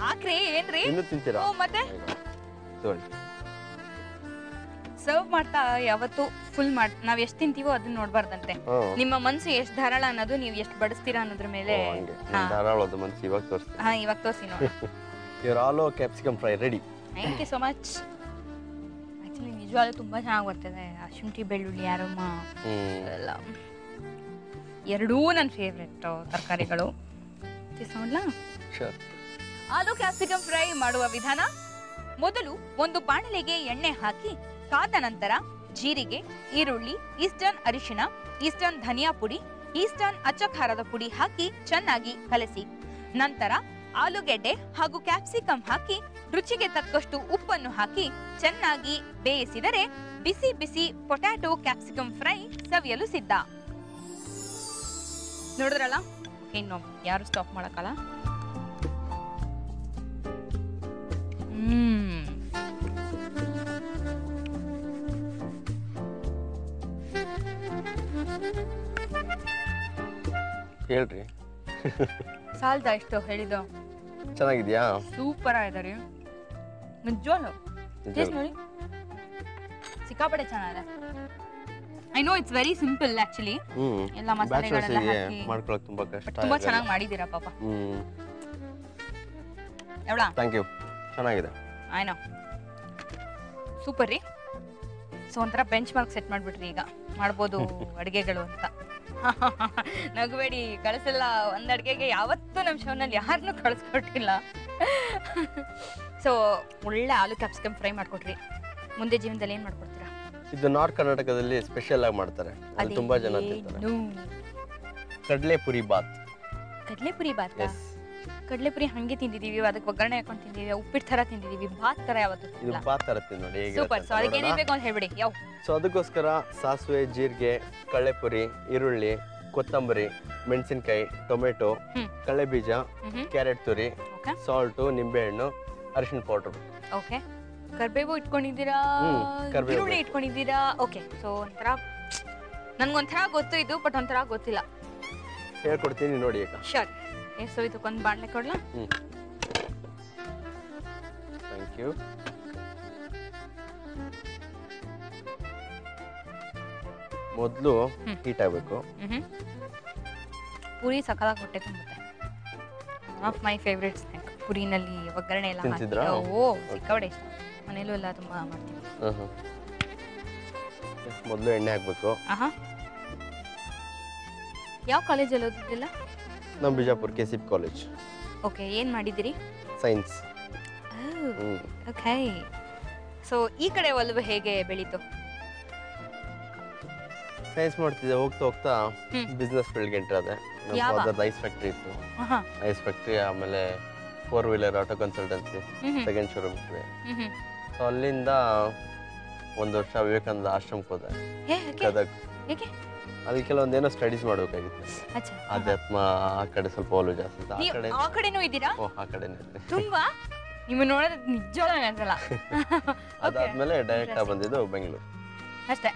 ಹಾಕ್ರಿ ಏನ್ರಿ ಇನ್ನು ತಿಂತೀರಾ? ಮತ್ತೆ ಸರ್ವ್ ಮಾಡ್ತಾ ಯಾವತ್ತು ಫುಲ್ ಮಾಡಿ ನಾವ್ ಎಷ್ಟು ತಿಂತೀವೋ ಅದನ್ನ ನೋಡ್ಬಾರ್ದಂತೆ. ನಿಮ್ಮ ಮನ್ಸು ಎಷ್ಟು ಧಾರಾಳ ಅನ್ನೋದು ನೀವು ಎಷ್ಟು ಬಡಿಸ್ತೀರಾ ಅನ್ನೋದ್ರ ಮೇಲೆ. ಧಾರಾಳದ ಮನ್ಸು ಇವಾಗ ತೋರಿಸ್ತೀನಿ. ಇವಾಗ ತೋರಿಸಿ ನೋಡಿ. Your aloo capsicum fry ready. Thank you so much. Actually ನಿಜವಾಗ್ಲೂ ತುಂಬಾ ಚೆನ್ನಾಗಿ ಬರ್ತಿದೆ. ಶುಂಠಿ ಬೆಳ್ಳುಳ್ಳಿ ಅರೋಮ ಎಲ್ಲ ಎರಡೂ ನನ್ನ ಫೇವ್ರೆಟ್ ತರಕಾರಿಗಳು. ಆಲೂ ಕ್ಯಾಪ್ಸಿಕಮ್ ಫ್ರೈ ಮಾಡುವ ವಿಧಾನ: ಮೊದಲು ಒಂದು ಬಾಣಲೆಗೆ ಎಣ್ಣೆ ಹಾಕಿ ಕಾದ ನಂತರ ಜೀರಿಗೆ, ಈರುಳ್ಳಿ, ಈಸ್ಟರ್ನ್ ಅರಿಶಿಣ, ಈಸ್ಟರ್ನ್ ಧನಿಯಾ ಪುಡಿ, ಈಸ್ಟರ್ನ್ ಅಚ್ಚ ಖಾರದ ಪುಡಿ ಹಾಕಿ ಚೆನ್ನಾಗಿ ಕಲಸಿ ನಂತರ ಆಲೂಗೆಡ್ಡೆ ಹಾಗೂ ಕ್ಯಾಪ್ಸಿಕಮ್ ಹಾಕಿ ರುಚಿಗೆ ತಕ್ಕಷ್ಟು ಉಪ್ಪನ್ನು ಹಾಕಿ ಚೆನ್ನಾಗಿ ಬೇಯಿಸಿದರೆ ಬಿಸಿ ಬಿಸಿ ಪೊಟ್ಯಾಟೊ ಕ್ಯಾಪ್ಸಿಕಮ್ ಫ್ರೈ ಸವಿಯಲು ಸಿದ್ಧ. ನೋಡಿದ್ರಲ್ಲ, ಇನ್ನು ಯಾರು ಸ್ಟಾಪ್ ಮಾಡಕ್ಕಲ್ಲ. ಹೇಳ್ರಿ. ಸಾಲ್ದ ಎಷ್ಟು ಹೇಳಿದ್ದು? ಚೆನ್ನಾಗಿದ್ಯಾ? ಸೂಪರ್ ಆಗಿದೆ ರೀ ನಿಜವಾಗ್ಲೂ. ಟೇಸ್ಟ್ ನೋಡಿ, ಸಿಕ್ಕಾಪಟ್ಟೆ ಚೆನ್ನಾಗಿದೆ. I no it's very simple actually. ಎಲ್ಲ ಮಸಾಲೆಗಳೆಲ್ಲ ಹಾಕಿ ಮಾಡ್ಕೊಳ್ಳೋಕೆ ತುಂಬಾ ಕಷ್ಟ. ತುಂಬಾ ಚೆನ್ನಾಗಿ ಮಾಡಿದೀರಾ ಪಾಪ. ಎವಡಾ? Thank you. ಚೆನ್ನಾಗಿದೆ. I know. ಸೂಪರ್ ರೀ. ಸೊ ಒಂಥರ ಬೆಂಚ್ ಮಾರ್ಕ್ ಸೆಟ್ ಮಾಡ್ಬಿಟ್ರಿ, ಈಗ ಮಾಡ್ಬೋದು ಅಡುಗೆಗಳು ಅಂತ. ನಗಬೇಡಿ, ಕಳಿಸಿಲ್ಲ. ಒಂದು ಅಡುಗೆಗೆ ಯಾವತ್ತೂ ನಮ್ಮ ಶೋನಲ್ಲಿ ಯಾರನ್ನೂ ಕಳಿಸ್ಕೊಟ್ಟಿಲ್ಲ. ಸೊ ಒಳ್ಳೆ ಆಲೂ ಕ್ಯಾಪ್ಸಿಕಮ್ ಫ್ರೈ ಮಾಡ್ಕೊಟ್ರಿ. ಮುಂದೆ ಜೀವನದಲ್ಲಿ ಏನು ಮಾಡ್ಕೊಡ್ತೀರಾ? ಇದು ನಾರ್ತ್ ಕರ್ನಾಟಕದಲ್ಲಿ ಸ್ಪೆಷಲ್ ಆಗಿ ಮಾಡ್ತಾರೆ, ತುಂಬಾ ಜನ ತಿಂತಾರೆ. ಕಡಲೆಪುರಿ ಬಾತ್. ಕಡಲೆಪುರಿ ಬಾತ್? ಕಡಲೆಪುರಿ ಹಂಗೆ ತಿಂದಿದೀವಿ, ಅದಕ್ಕೆ ಒಗ್ಗರಣೆ ಹಾಕೊಂಡು ತಿಂದಿದೀವಿ, ಉಪ್ಪಿಟ್ಟು ತರ ತಿಂದಿದೀವಿ. ಬಾತ್ ತರ ಯಾವತ್ತು ಇದು ಬಾತ್ ತರ ತಿಂದು ನೋಡಿ ಹೇಗೆ. ಸೂಪರ್. ಸೊ ಅದಕ್ಕೆ ಏನೇನು ಬೇಕು ಅಂತ ಹೇಳ್ಬಿಡಿ. ಯಾವ? ಸೊ ಅದಕ್ಕೋಸ್ಕರ ಸಾಸಿವೆ, ಜೀರಿಗೆ, ಕಡಲೆಪುರಿ, ಈರುಳ್ಳಿ, ಕೊತ್ತಂಬರಿ, ಮೆಣಸಿನಕಾಯಿ, ಟೊಮೆಟೊ, ಕಡಲೆ ಬೀಜ, ಕ್ಯಾರೆಟ್ ತುರಿ, ಸಾಲ್ಟು, ನಿಂಬೆಹಣ್ಣು, ಅರಿಶಿನ ಪೌಡರ್. ಓಕೆ. ಕರ್ಬೇವು ಇಟ್ಕೊಂಡಿದ್ದೀರಾ, ಈರುಳ್ಳಿ ಇಟ್ಕೊಂಡಿದ್ದೀರಾ. ಓಕೆ. ಸೊ ಒಂಥರ ನನ್ಗೊಂಥರ ಗೊತ್ತು ಇದು, ಬಟ್ ಒಂಥರ ಗೊತ್ತಿಲ್ಲ. ಹೇಳ್ಕೊಡ್ತೀನಿ ನೋಡಿ ಈಗ. ಶೋರ್. ಸೊ ಇದಕ್ಕೊಂದು ಬಾಣಲೆ ಕೊಡ್ಲಾ? Thank you. ಮೊದಲು ಹೀಟ್ ಆಗಬೇಕು. ಪೂರಿ ಸಕಲಾಗಿ ಹೊಟ್ಟೆ ತುಂಬುತ್ತೆ. One of my favourite snack. ಪುರಿನಲ್ಲಿ ಒಗ್ಗರಣೆ ಎಲ್ಲ ತಿಂತಿದ್ರಾ? ಓ ಸಿಕ್ಕಾಪಟ್ಟೆ ಇಷ್ಟ. ಮನೇಲೂ ಎಲ್ಲ ತುಂಬಾ ಮಾಡ್ತೀವಿ. ಮೊದಲು ಎಣ್ಣೆ ಹಾಕಬೇಕು. ಯಾವ ಕಾಲೇಜಲ್ಲಿ ಓದಿದ್ದಿಲ್ಲ? ನಮ್ಮ ಬಿಜಾಪುರ ಕೆಸಿಪ್ ಕಾಲೇಜ್. ಓಕೆ. ಏನು ಮಾಡಿದಿರಿ? ಸೈನ್ಸ್. ಓಕೆ. ಸೊ ಈ ಕಡೆ ಒಲವು ಹೇಗೆ ಬೆಳೀತು? ಸೈನ್ಸ್ ಮಾಡ್ತಿದ್ದೆ, ಹೋಗ್ತಾ ಹೋಗ್ತಾ ಬಿಸ್ನೆಸ್ ಫೀಲ್ಡ್ಗೆ ಎಂಟರ್ ಆದೆ. ನಮ್ಮ ಫಾದರ್ ಐಸ್ ಫ್ಯಾಕ್ಟ್ರಿ ಇತ್ತು. ಐಸ್ ಫ್ಯಾಕ್ಟ್ರಿ, ಆಮೇಲೆ 4 wheeler auto consultancy, second showroom ಇತ್ತು. ಸೊ ಅಲ್ಲಿಂದ ಒಂದು ವರ್ಷ ವಿವೇಕಾನಂದ ಆಶ್ರಮಕ್ಕೆ ಹೋದೆ ಗದಗ್. ಅಲ್ಲಿ ಕೆಲವೊಂದೇನೋ ಸ್ಟಡೀಸ್ ಮಾಡಬೇಕಾಗಿತ್ತು. ಆಧ್ಯಾತ್ಮ ಆ ಕಡೆ ಸ್ವಲ್ಪ ಒಲವು ಜಾಸ್ತಿ. ಆ ಕಡೆನೂ ಇದ್ದೀರಾ? ಆ ಕಡೆನೇ ತುಂಬಾ. ನಿಮ್ಮ ನೋಡೋದು ನಿಜವಾಗ್ಲೂ ಅನ್ಸಲ್ಲ. ಅದಾದ್ಮೇಲೆ ಡೈರೆಕ್ಟ್ ಆಗಿ ಬಂದಿದ್ದು ಬೆಂಗಳೂರು ಅಷ್ಟೇ.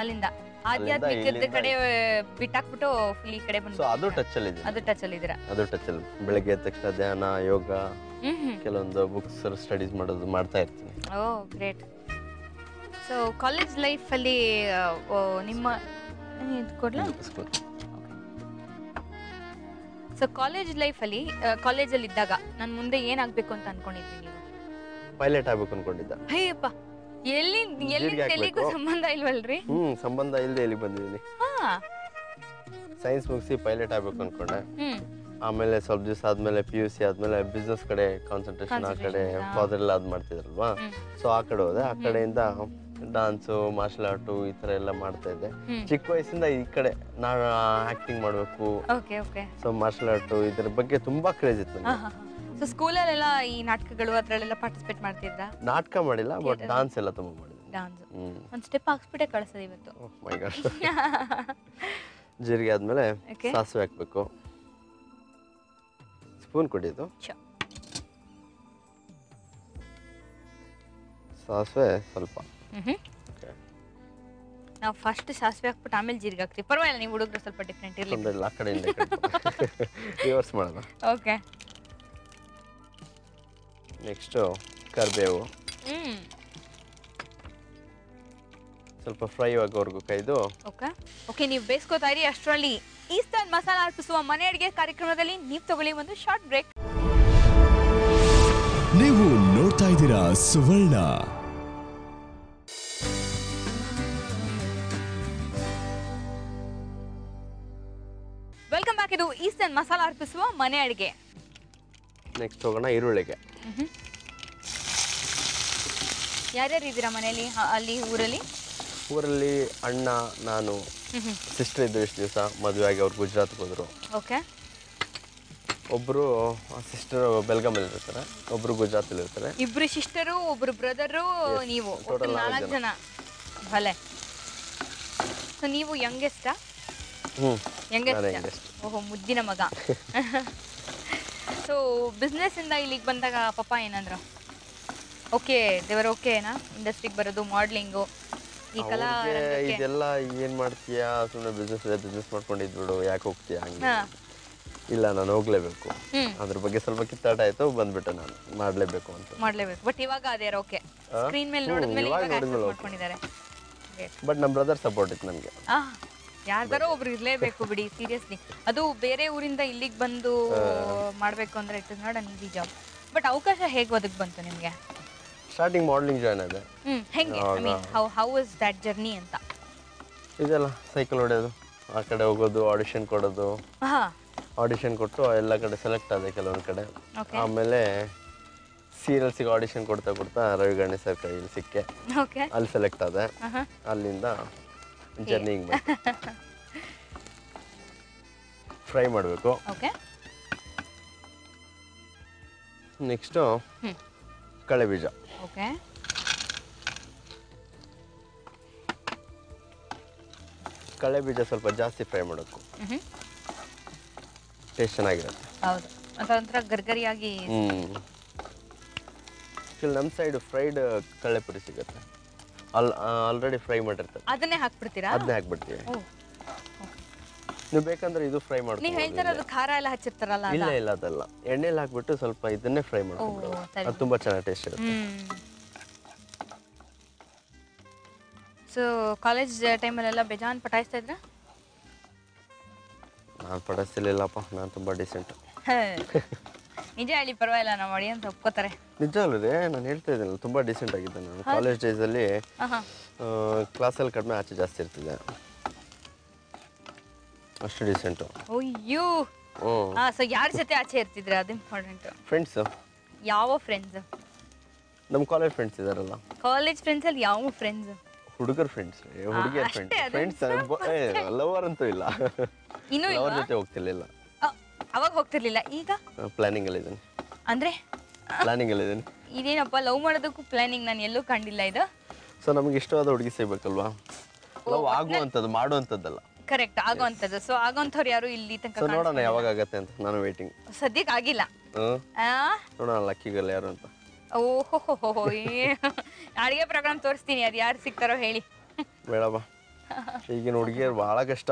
ಅಲ್ಲಿಂದ ಆಧ್ಯಾತ್ಮಿಕದ ಕಡೆ ಬಿಟ್ಟಾಕ್ಬಿಟ್ಟು ಫುಲ್ ಈ ಕಡೆ ಸೊ ಬಂದು ಅದು ಟಚ್ ಅಲ್ಲಿ ಇದೆ. ಅದು ಟಚ್ ಅಲ್ಲಿ ಇದ್ದೀರಾ? ಅದು ಟಚ್ ಅಲ್ಲಿ ಬೆಳಗ್ಗೆ ಎದ್ದ ತಕ್ಷಣ ಧ್ಯಾನ, ಯೋಗ, ಕೆಲವೊಂದು ಬುಕ್ಸ್ ಸ್ಟಡೀಸ್ ಮಾಡೋದು ಮಾಡ್ತಾ ಇರ್ತೀನಿ. ಓ ಗ್ರೇಟ್. ಸೊ ಕಾಲೇಜ್ ಲೈಫಲ್ಲಿ ನಿಮ್ಮ ಕೊಡ್ಲಾ? ಸೊ ಕಾಲೇಜ್ ಲೈಫಲ್ಲಿ ಕಾಲೇಜಲ್ಲಿ ಇದ್ದಾಗ ನಾನು ಮುಂದೆ ಏನಾಗಬೇಕು ಅಂತ ಅನ್ಕೊಂಡಿದ್ವಿ ನೀವು? ಪೈಲಟ್ ಆಗ್ಬೇಕು ಅನ್ಕೊಂಡಿದ್ದ. ಅಯ್ಯಪ್ಪ, ಎಲ್ಲಿಗೂ ಸಂಬಂಧ ಇಲ್ವಲ್ರಿ? ಸಂಬಂಧ ಇಲ್ಲದೆ ಇಲ್ಲಿ ಬಂದಿದ್ದೀನಿ. ಸೈನ್ಸ್ ಮುಗಿಸಿ ಪೈಲಟ್ ಆಗ್ಬೇಕು ಅನ್ಕೊಂಡೆ. ಆಮೇಲೆ ಸ್ವಲ್ಪ ದಿವಸ ಆದ್ಮೇಲೆ PUC ಆದ್ಮೇಲೆ ಬಿಸ್ನೆಸ್ ಕಡೆ ಕಾನ್ಸಂಟ್ರೇಷನ್, ಆ ಕಡೆ ಫಾದರ್ ಎಲ್ಲ ಅದ್ ಮಾಡ್ತಿದ್ರಲ್ವಾ, ಸೊ ಆ ಕಡೆ ಹೋದೆ. ಆ ಕಡೆಯಿಂದ ಡಾನ್ಸು, ಮಾರ್ಷಲ್ ಆರ್ಟು ಈ ತರ ಎಲ್ಲ ಮಾಡ್ತಾ ಇದ್ದೆ. ಚಿಕ್ಕ ವಯಸ್ಸಿಂದ ಈ ಕಡೆ ನಾನು ಆಕ್ಟಿಂಗ್ ಮಾಡ್ಬೇಕು, ಸೊ ಮಾರ್ಷಲ್ ಆರ್ಟು ಇದ್ರ ಬಗ್ಗೆ ತುಂಬಾ ಕ್ರೇಜ್ ಇತ್ತು ನನಗೆ. ಸೊ ಸ್ಕೂಲಲ್ಲೆಲ್ಲ ಈ ನಾಟಕಗಳು ಅದ್ರಲ್ಲೆಲ್ಲ ಪಾರ್ಟಿಸಿಪೇಟ್ ಮಾಡ್ತಿದ್ರಾ? ನಾಟಕ ಮಾಡಿಲ್ಲ, ಬಟ್ ಡಾನ್ಸ್ ಎಲ್ಲ ತುಂಬಾ ಮಾಡಿದ್ದೆ. ಡಾನ್ಸ್ ಒಂದು ಸ್ಟೆಪ್ ಹಾಕ್ಸ್ಬಿಟ್ಟೆ ಕಳಿಸೋದು ಇವತ್ತು. ಮೈ ಗಾಡ್. ಜೀರಿಗೆ ಆದ್ಮೇಲೆ ಸಾಸಿವೆ ಹಾಕ್ಬೇಕು. ಸ್ಪೂನ್ ಕೊಡಿದ್ದು ಸಾಸಿವೆ ಸ್ವಲ್ಪ. ನಾವು ಫಸ್ಟ್ ಸಾಸಿವೆ ಹಾಕ್ಬಿಟ್ಟು ಆಮೇಲೆ ಜೀರಿಗೆ ಹಾಕ್ತೀವಿ. ಪರವಾಗಿಲ್ಲ, ನೀವು ಹುಡುಗರು ಸ್ವಲ್ಪ ಡಿಫ್ರೆಂಟ್ ಇರಲಿ. ಆ ಕಡೆಯಿಂದ ರಿವರ್ಸ್ ಮಾಡೋಣ. ಓಕೆ. ನೆಕ್ಸ್ಟ್ ಕರಿಬೇವು ಸ್ವಲ್ಪ ಫ್ರೈ ಆಗೋವರೆಗೂ ಕೈದು. ಓಕೆ, ನೀವು ಬೇಯಿಸ್ಕೋತಾ ಇರಿ. ಅಷ್ಟರಲ್ಲಿ ಈಸ್ಟರ್ನ್ ಮಸಾಲ ಅರ್ಪಿಸುವ ಮನೆ ಅಡುಗೆ ಕಾರ್ಯಕ್ರಮದಲ್ಲಿ ನೀವು ತಗೊಳ್ಳಿ ಒಂದು ಶಾರ್ಟ್ ಬ್ರೇಕ್. ನೀವು ನೋಡ್ತಾ ಇದ್ದೀರಾ ಸುವರ್ಣ. Welcome back. ಇದು ಈಸ್ಟರ್ನ್ ಮಸಾಲ ಅರ್ಪಿಸುವ ಮನೆ ಅಡುಗೆ. ನೆಕ್ಸ್ಟ್ ಹೋಗೋಣ ಈರುಳ್ಳಿಗೆ. ಯಾರ್ಯಾರು ಇದ್ದೀರಾ ಮನೆಯಲ್ಲಿ? ಅಲ್ಲಿ ಊರಲ್ಲಿ ಅಣ್ಣ, ನಾನು, ಸಿಸ್ಟರ್ ಇದ್ದು ಇಷ್ಟು ದಿವಸ ಮದುವೆ ಆಗಿ ಅವ್ರು ಗುಜರಾತ್ಗೆ ಹೋದ್ರು. ಓಕೆ. ಒಬ್ರು ಸಿಸ್ಟರ್ ಬೆಲ್ಗಾಮಲ್ಲಿ ಇರ್ತಾರೆ, ಒಬ್ರು ಗುಜರಾತಲ್ಲಿ ಇರ್ತಾರೆ. ಇಬ್ರು ಸಿಸ್ಟರು, ಒಬ್ರು ಬ್ರದರು, ನೀವು ಟೋಟಲ್ 4 ಜನ. ಭಲೆ. ಸೊ ನೀವು ಯಂಗೆಸ್ಟಾ? ಯಂಗೆಸ್ಟ್. ಓಹೋ, ಮುದ್ದಿನ ಮಗ. ಸೊ ಬಿಸ್ನೆಸ್ ಇಂದ ಇಲ್ಲಿಗೆ ಬಂದಾಗ ಪಪ್ಪ ಏನಂದ್ರು? ಓಕೆ, ದೇವರ ಓಕೆನಾ ಇಂಡಸ್ಟ್ರಿಗೆ ಬರೋದು, ಮಾಡ್ಲಿಂಗು, ಈ ಕಲಾ ಇದೆಲ್ಲ ಏನ್ ಮಾಡ್ತೀಯಾ, ಸುಮ್ಮನೆ ಬಿಸ್ನೆಸ್ ಮಾಡ್ಕೊಂಡಿದ್ಬಿಡು, ಯಾಕೆ ಹೋಗ್ತೀಯಾ ಹಂಗೆ? ಇಲ್ಲ, ನಾನು ಹೋಗ್ಲೇಬೇಕು. ಅದ್ರ ಬಗ್ಗೆ ಸ್ವಲ್ಪ ಕಿತ್ತಾಟ ಆಯ್ತು, ಬಂದ್ಬಿಟ್ಟೆ ನಾನು. ಮಾಡ್ಲೇಬೇಕು. ಬಟ್ ಇವಾಗ ಅದೇ ಓಕೆ, ಸ್ಕ್ರೀನ್ ಮೇಲೆ ನೋಡಿದ್ಮೇಲೆ ಮಾಡ್ಕೊಂಡಿದ್ದಾರೆ. ಬಟ್ ನಮ್ಮ ಬ್ರದರ್ ಸಪೋರ್ಟ್ ಇತ್ತು ನನಗೆ. ಯಾರ್ದಾರೋ ಒಬ್ರು ಇರ್ಲೇಬೇಕು ಬಿಡಿ, ಸೀರಿಯಸ್ಲಿ. ಅದು ಬೇರೆ ಊರಿಂದ ಇಲ್ಲಿಗೆ ಬಂದು ಮಾಡ್ಬೇಕು ಅಂದ್ರೆ it is not an easy job. But ಅವಕಾಶ ಹೇಗೆ ಒದಗಿ ಬಂತು ನಿಮ್ಗೆ? ಸ್ಟಾರ್ಟಿಂಗ್ ಮಾಡಲಿಂಗ್ ಜಾಯ್ನ್ ಆದೆ. ಹೆಂಗೆ, I mean how was that journey ಅಂತ? ಇದೆಲ್ಲ ಸೈಕಲ್ ಹೊಡೆಯೋದು, ಆ ಕಡೆ ಹೋಗೋದು, ಆಡಿಷನ್ ಕೊಡೋದು. ಆಡಿಷನ್ ಕೊಟ್ಟು ಎಲ್ಲ ಕಡೆ ಸೆಲೆಕ್ಟ್ ಆದೆ ಕೆಲವೊಂದು ಕಡೆ. ಆಮೇಲೆ ಸೀರಿಯಲ್ಸಿಗೆ ಆಡಿಷನ್ ಕೊಡ್ತಾ ರವಿ ಗಣೇಶ್ ಸರ್ ಕೈಯಲ್ಲಿ ಸಿಕ್ಕೆ, ಅಲ್ಲಿ ಸೆಲೆಕ್ಟ್ ಆದೆ. ಅಲ್ಲಿಂದ ಜರ್ನಿ ಹಿಂಗೆ ಫ್ರೈ ಮಾಡಬೇಕು. ನೆಕ್ಸ್ಟು ಕಳೆ ಬೀಜ. ಕಳೆ ಬೀಜ ಸ್ವಲ್ಪ ಜಾಸ್ತಿ ಫ್ರೈ ಮಾಡಬೇಕು, ಟೇಸ್ಟ್ ಚೆನ್ನಾಗಿರುತ್ತೆ. ಹೌದು, ಒಂಥರ ಗರ್ಗರಿಯಾಗಿ. ನಮ್ಮ ಸೈಡ್ ಫ್ರೈಡ್ ಕಳ್ಳೆಪುರಿ ಸಿಗುತ್ತೆ, ಆಲ್ರೆಡಿ ಫ್ರೈ ಮಾಡಿರ್ತಾರೆ. ಅದನ್ನೇ ಹಾಕ್ಬಿಡ್ತೀರಾ? ಅದನ್ನೇ ಹಾಕ್ಬಿಡ್ತೀವಿ. ನೀವು ಬೇಕಂದ್ರೆ ಇದು ಫ್ರೈ ಮಾಡ್ತೀವಿ. ನೀವು ಹೇಳ್ತಾರ ಅದು ಖಾರ ಎಲ್ಲ ಹಚ್ಚಿರ್ತಾರಲ್ಲ? ಇಲ್ಲ ಅದಲ್ಲ, ಎಣ್ಣೆಲಿ ಹಾಕ್ಬಿಟ್ಟು ಸ್ವಲ್ಪ ಇದನ್ನೇ ಫ್ರೈ ಮಾಡ್ಕೊಂಡು, ಅದು ತುಂಬಾ ಚೆನ್ನಾಗಿ ಟೇಸ್ಟ್ ಇರುತ್ತೆ. ಸೊ ಕಾಲೇಜ್ ಟೈಮಲ್ಲೆಲ್ಲ ಬೇಜಾನ್ ಪಟಾಯಿಸ್ತಾ ಇದ್ರ? ನಾನು ಪಟಾಯಿಸ್ತಿಲ್ಲಪ್ಪ, ನಾನು ತುಂಬಾ ಡಿಸೆಂಟ್. ನಿಜ ಹೇಳಿ, ಪರವಾಗಿಲ್ಲ, ನಮ್ಮ ಆಡಿಯನ್ಸ್ ಒಪ್ಕೋತಾರೆ. ನಿಜ ಅಲ್ಲದೆ, ನಾನು ಹೇಳ್ತಾ ಇದ್ದೇನೆ ತುಂಬಾ ಡಿಸೆಂಟ್ ಆಗಿದ್ದೆ ನಾನು. ಕಾಲೇಜ್ ಡೇಸ್ ಅಲ್ಲಿ ಕ್ಲಾಸಲ್ಲಿ ಕಡಿಮೆ, ಆಚೆ ಜಾಸ್ತಿ ಇರ್ತಿದ್ದೆ, ಅಷ್ಟು ಡಿಸೆಂಟ್. ಅಯ್ಯೋ. ಸೊ ಯಾರ ಜೊತೆ ಆಚೆ ಇರ್ತಿದ್ರೆ ಅದು ಇಂಪಾರ್ಟೆಂಟ್. ಫ್ರೆಂಡ್ಸ್. ಯಾವ ಫ್ರೆಂಡ್ಸ್? ನಮ್ಮ ಕಾಲೇಜ್ ಫ್ರೆಂಡ್ಸ್ ಇದಾರಲ್ಲ. ಕಾಲೇಜ್ ಫ್ರೆಂಡ್ಸ್ ಅಲ್ಲಿ ಯಾವ ಫ್ರೆಂಡ್ಸ್? ಹುಡುಗರ ಫ್ರೆಂಡ್ಸ್, ಹುಡುಗಿಯರ ಫ್ರೆಂಡ್ಸ್. ಲವರ್ ಅಂತೂ ಇಲ್ಲ, ಲವರ್ ಜೊತೆ ಹೋಗ್ತಿರ್ಲಿಲ್ಲ. ಅವಾಗ ಹೋಗ್ತಿರ್ಲಿಲ್ಲ, ಈಗ ಪ್ಲಾನಿಂಗ್ ಅಲ್ಲಿ ಇದ್ದೀನಿ. ಅಂದ್ರೆ ಪ್ಲಾನಿಂಗ್ ಅಲ್ಲಿ ಇದ್ದೀನಿ. ಇದೇನಪ್ಪ, ಲವ್ ಮಾಡೋದಕ್ಕೂ ಪ್ಲಾನಿಂಗ್? ನಾನು ಎಲ್ಲೂ ಕಂಡಿಲ್ಲ ಇದು. ಸೊ ನಮಗೆ ಇಷ್ಟವಾದ ಹುಡುಗಿ ಸಿಗ್ಬೇಕಲ್ವಾ, ಲವ್ ಆಗುವಂಥದ್ದು, ಮಾಡುವಂಥದ್ದಲ್ಲ. ಕರೆಕ್ಟ್, ಆಗುವಂಥದ್ದು. ಸೊ ಆಗುವಂಥವ್ರು ಯಾರು ಇಲ್ಲಿ ತನಕ? ನೋಡೋಣ ಯಾವಾಗ ಆಗತ್ತೆ ಅಂತ, ನಾನು ವೇಟಿಂಗ್. ಸದ್ಯಕ್ಕೆ ಆಗಿಲ್ಲ. ನೋಡೋಣ ಲಕ್ಕಿಗಲ್ಲ ಯಾರು ಅಂತ. ಓಹೋ, ಅಡಿಗೆ ಪ್ರೋಗ್ರಾಮ್ ತೋರಿಸ್ತೀನಿ, ಅದು ಯಾರು ಸಿಗ್ತಾರೋ ಹೇಳಿ. ಬೇಡಪ್ಪ, ಈಗಿನ ಹುಡುಗಿಯರು ಭಾಳ ಕಷ್ಟ.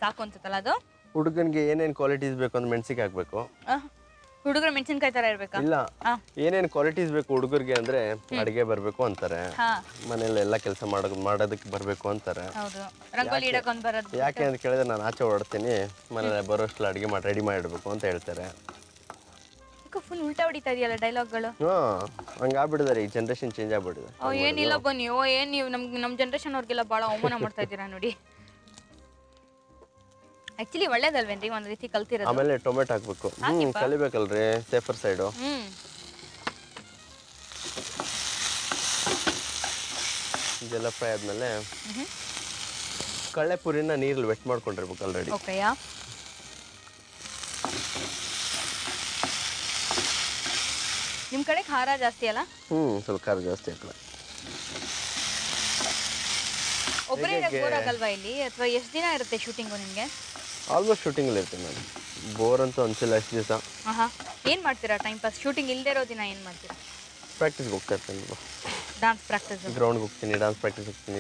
ಸಾಕು ಅನ್ಸುತ್ತಲ್ಲ ಅದು. ಹುಡುಗನಿಗೆ ಏನೇನು ಕ್ವಾಲಿಟೀಸ್ ಬೇಕು ಅಂತ ಮೆಣಸಿಗೆ ಹಾಕ್ಬೇಕು. ಹುಡುಗರು ಮೆಣಸಿನ್ಕಾಯಿ ತರ ಇರ್ಬೇಕಾ? ಇಲ್ಲ, ಏನೇನು ಕ್ವಾಲಿಟೀಸ್ ಬೇಕು ಹುಡುಗರಿಗೆ ಅಂದ್ರೆ ಅಡಿಗೆ ಬರಬೇಕು ಅಂತಾರೆ, ಮನೇಲಿ ಎಲ್ಲ ಕೆಲಸ ಮಾಡೋದಕ್ಕೆ ಬರಬೇಕು ಅಂತಾರೆ. ಹೌದು, ರಂಗೋಲಿ ಇಡಕೊಂಡ್ ಬರೋದು. ಯಾಕೆ ಅಂತ ಕೇಳಿದ್ರೆ ನಾನು ಆಚೆ ಓಡ್ತೀನಿ, ಮನೇಲಿ ಬರೋಷ್ಟು ಅಡಿಗೆ ರೆಡಿ ಮಾಡಿಡ್ಬೇಕು ಅಂತ ಹೇಳ್ತಾರೆ. ಫುಲ್ ಉಲ್ಟಾ ಹೊಡಿತಾ ಇದೆಯಲ್ಲ ಡೈಲಾಗ್ಗಳು. ಹಂಗಾಗ್ಬಿಟ್ಟಿದ್ದಾರೆ, ಈ ಜನ್ರೇಷನ್ ಚೇಂಜ್ ಆಗ್ಬಿಟ್ಟಿದೆ. ಏನಿಲ್ಲ ಬನ್ನಿ, ಏನ್ ನೀವು ನಮ್ಮ ಜನ್ರೇಷನ್ ಅವ್ರಿಗೆಲ್ಲ ಭಾಳ ಅವಮಾನ ಮಾಡ್ತಾ ಇದ್ದೀರಾ ನೋಡಿ. ಆಕ್ಚುಲಿ ಒಳ್ಳೇದಲ್ವೇನ್ರಿ ಒಂದ್ ರೀತಿ ಕಲ್ತಿರೋದು. ಆಮೇಲೆ ಟೊಮೆಟೊ ಹಾಕ್ಬೇಕು. ಕಲಿಬೇಕಲ್ರಿ, ಸೇಫರ್ ಸೈಡು. ಇದೆಲ್ಲ ಫ್ರೈ ಆದ್ಮೇಲೆ ಕಳ್ಳೆಪುರಿನ ನೀರಲ್ಲಿ ವೆಟ್ ಮಾಡ್ಕೊಂಡಿರ್ಬೇಕು ಆಲ್ರೆಡಿ. ಓಕೆಯಾ? ನಿಮ್ ಕಡೆ ಖಾರ ಜಾಸ್ತಿ ಅಲ್ಲ? ಸ್ವಲ್ಪ ಖಾರ ಜಾಸ್ತಿ ಹಾಕಲ್ಲ. ಒಬ್ಬರೇ ಬೋರ್ ಆಗಲ್ವಾ ಇಲ್ಲಿ, ಅಥವಾ ಎಷ್ಟು ದಿನ ಇರುತ್ತೆ ಶೂಟಿಂಗು ನಿಮಗೆ? ಆಲ್ಮೋಸ್ಟ್ ಶೂಟಿಂಗಲ್ಲಿ ಇರ್ತೀನಿ ನಾನು. ಬೋರ್ ಅಂತೂ ಅನ್ಸಿಲ್ಲ ಎಷ್ಟು ದಿವಸ. ಏನು ಮಾಡ್ತೀರಾ ಟೈಮ್ ಪಾಸ್? ಶೂಟಿಂಗ್ ಇಲ್ಲದೆ ಇರೋ ದಿನ ಏನು ಮಾಡ್ತೀರಾ? ಪ್ರಾಕ್ಟೀಸ್ಗೆ ಹೋಗ್ತಾ ಇರ್ತೀನಿ. Dance practice? ಗ್ರೌಂಡ್ಗೆ ಹೋಗ್ತೀನಿ, ಡಾನ್ಸ್ ಪ್ರಾಕ್ಟೀಸ್ ಹೋಗ್ತೀನಿ,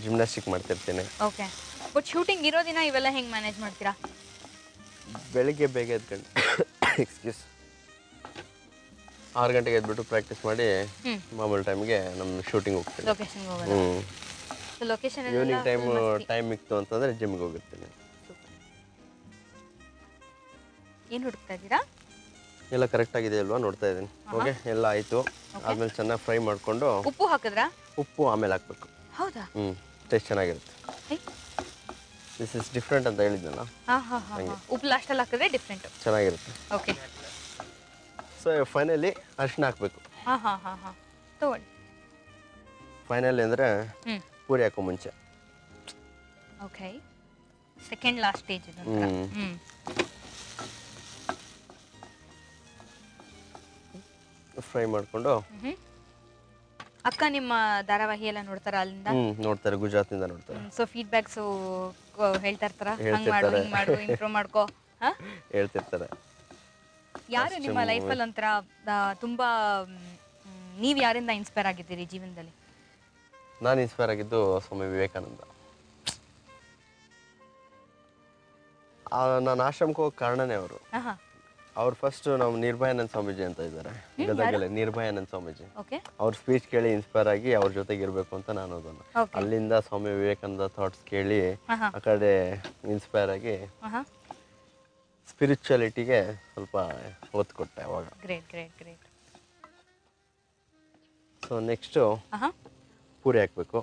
ಜಿಮ್ನಾಸ್ಟಿಕ್ ಮಾಡ್ತಿರ್ತೀನಿ. ಓಕೆ. ಬಟ್ ಶೂಟಿಂಗ್ ಇರೋ ದಿನ ಇವೆಲ್ಲ ಹೆಂಗೆ ಮ್ಯಾನೇಜ್ ಮಾಡ್ತೀರಾ? ಬೆಳಿಗ್ಗೆ ಬೇಗ ಎದ್ಕೊಂಡು ಎಕ್ಸ್ಕ್ಯೂಸ್ 6 ಗಂಟೆಗೆ ಎದ್ಬಿಟ್ಟು ಪ್ರಾಕ್ಟೀಸ್ ಮಾಡಿ ಮಾಮೂಲಿ ಟೈಮ್ಗೆ ನಮ್ಮ ಶೂಟಿಂಗ್ ಹೋಗ್ತೀನಿ. ಲೊಕೇಶನ್ಗೆ ಹೋಗೋದು? ಲೊಕೇಶನ್ ಈವ್ನಿಂಗ್ ಟೈಮ್ ಇತ್ತು ಅಂತಂದರೆ ಜಿಮ್ಗೆ ಹೋಗಿರ್ತೀನಿ. ಏನು ಹುಡುಕ್ತಾ ಇದ್ದೀರಾ? ಎಲ್ಲ ಕರೆಕ್ಟ್ ಆಗಿದೆ ಅಲ್ವಾ ನೋಡ್ತಾ ಇದ್ದೀನಿ. ಓಕೆ, ಎಲ್ಲ ಆಯಿತು. ಆದ್ಮೇಲೆ ಚೆನ್ನಾಗಿ ಫ್ರೈ ಮಾಡಿಕೊಂಡು ಉಪ್ಪು ಹಾಕಿದ್ರಾ? ಉಪ್ಪು ಆಮೇಲೆ ಹಾಕ್ಬೇಕು. ಹೌದಾ? ಟೇಸ್ಟ್ ಚೆನ್ನಾಗಿರುತ್ತೆ. ದಿಸ್ ಇಸ್ ಡಿಫ್ರೆಂಟ್ ಅಂತ ಹೇಳಿದ್ನಲ್ಲ. ಉಪ್ಪು ಲಾಸ್ಟಲ್ಲಿ ಹಾಕಿದ್ರೆ ಡಿಫ್ರೆಂಟ್ ಚೆನ್ನಾಗಿರುತ್ತೆ. ಓಕೆ. ಸೊ ಫೈನಲಿ ಅರಿಶಿನ ಹಾಕಬೇಕು. ತಗೊಳ್ಳಿ. ಫೈನಲಿ ಅಂದರೆ ಪೂರಿ ಹಾಕೋ ಮುಂಚೆ. ಓಕೆ, ಸೆಕೆಂಡ್ ಲಾಸ್ಟ್ ಸ್ಟೇಜ್ ಇದು. ಫ್ರೈ ಮಾಡಿಕೊಂಡು. ಅಕ್ಕ ನಿಮ್ಮ ಧಾರಾವಾಹಿ ಎಲ್ಲ ನೋಡ್ತಾರ ಅಲ್ಲಿಂದ? ನೋಡ್ತಾರೆ, ಗುಜರಾತ್ನಿಂದ ನೋಡ್ತಾರೆ. ಸೊ ಫೀಡ್ಬ್ಯಾಕ್ಸ್ ಹೇಳ್ತಾ ಇರ್ತಾರ, ಹಂಗ್ ಮಾಡು ಹಿಂಗ್ ಮಾಡು ಇಂಪ್ರೂವ್ ಮಾಡ್ಕೋ ಹೇಳ್ತಿರ್ತಾರೆ. ಯಾರು ನಿಮ್ಮ ಲೈಫಲ್ಲಿ ಒಂಥರ ತುಂಬಾ ನೀವು ಯಾರಿಂದ ಇನ್ಸ್ಪೈರ್ ಆಗಿದ್ದೀರಿ ಜೀವನದಲ್ಲಿ? ನಾನು ಇನ್ಸ್ಪೈರ್ ಆಗಿದ್ದು ಸ್ವಾಮಿ ವಿವೇಕಾನಂದ. ನಾನು ಆಶ್ರಮಕ್ಕೆ ಹೋಗೋ ಕಾರಣನೇ ಅವರು. ಅವ್ರು ಫಸ್ಟ್ ನಾವು ನಿರ್ಭಯಾನಂದ ಸ್ವಾಮೀಜಿ ಅಂತ ಇದ್ದಾರೆ ಗದಗಲ್ಲಿ. ನಿರ್ಭಯಾನಂದ ಸ್ವಾಮೀಜಿ, ಅವ್ರ ಸ್ಪೀಚ್ ಕೇಳಿ ಇನ್ಸ್ಪೈರ್ ಆಗಿ ಅವ್ರ ಜೊತೆಗೆ ಇರಬೇಕು ಅಂತ ನಾನು ಹೋಗೋಣ. ಅಲ್ಲಿಂದ ಸ್ವಾಮಿ ವಿವೇಕಾನಂದ ಥಾಟ್ಸ್ ಕೇಳಿ ಆ ಕಡೆ ಇನ್ಸ್ಪೈರ್ ಆಗಿ ಸ್ಪಿರಿಚುಯಾಲಿಟಿಗೆ ಸ್ವಲ್ಪ ಒತ್ತು ಕೊಟ್ಟೆ ಅವಾಗ. ಸೊ ನೆಕ್ಸ್ಟು ಪೂರಿ ಹಾಕಬೇಕು.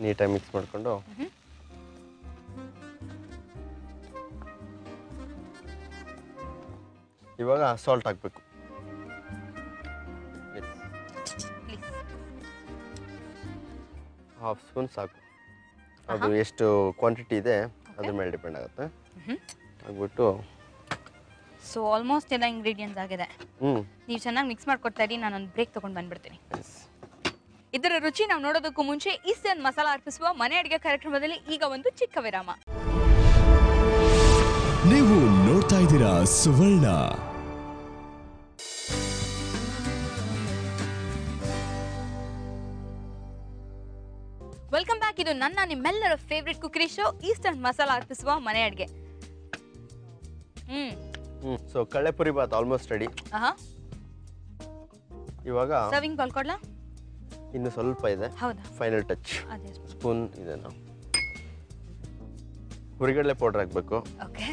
ನೀಟಾಗಿ ಮಿಕ್ಸ್ ಮಾಡಿಕೊಂಡು ಇವಾಗ ಸಾಲ್ಟ್ ಹಾಕಬೇಕು. ಹಾಫ್ ಸ್ಪೂನ್ ಸಾಕು. ಅದು ಎಷ್ಟು ಕ್ವಾಂಟಿಟಿ ಇದೆ ಅದ್ರ ಮೇಲೆ ಡಿಪೆಂಡ್ ಆಗುತ್ತೆ. ಹಾಕ್ಬಿಟ್ಟು ಸೊ ಆಲ್ಮೋಸ್ಟ್ ಎಲ್ಲ ಇಂಗ್ರೀಡಿಯೆಂಟ್ಸ್ ಆಗಿದೆ. ನೀವು ಚೆನ್ನಾಗಿ ಮಿಕ್ಸ್ ಮಾಡ್ಕೊಡ್ತಾ ಇರಿ, ನಾನೊಂದು ಬ್ರೇಕ್ ತೊಗೊಂಡು ಬಂದ್ಬಿಡ್ತೀನಿ. ಇದರ ರುಚಿ ನಾವು ನೋಡೋದಕ್ಕೂ ಮುಂಚೆ ಈಸ್ಟರ್ನ್ ಮಸಾಲ ಅರ್ಪಿಸುವ ಮನೆ ಅಡುಗೆ ಕಾರ್ಯಕ್ರಮದಲ್ಲಿ ಈಗ ಒಂದು ಚಿಕ್ಕ ವಿರಾಮ. ನೀವು ನೋಡ್ತಾ ಇದ್ದೀರಾ ಸುವರ್ಣ. Welcome back. ಇದು ನನ್ನ ನಿಮ್ಮೆಲ್ಲರ favourite cookery show Eastern Masala ಅರ್ಪಿಸುವ ಮನೆ ಅಡುಗೆ. ಸೊ ಕಳ್ಳೆಪುರಿ ಬಾತ್ ಆಲ್ಮೋಸ್ಟ್ ರೆಡಿ. ಇವಾಗ ಸರ್ವಿಂಗ್ ಬಾಲ್ ಕೊಡ್ಲಾ? ಇನ್ನು ಸ್ವಲ್ಪ ಇದೆ. ಹೌದಾ? ಫೈನಲ್ ಟಚ್ ಸ್ಪೂನ್ ಇದೆ. ನಾವು ಹುರಿಗಡಲೆ ಪೌಡರ್ ಹಾಕಬೇಕು. ಓಕೆ.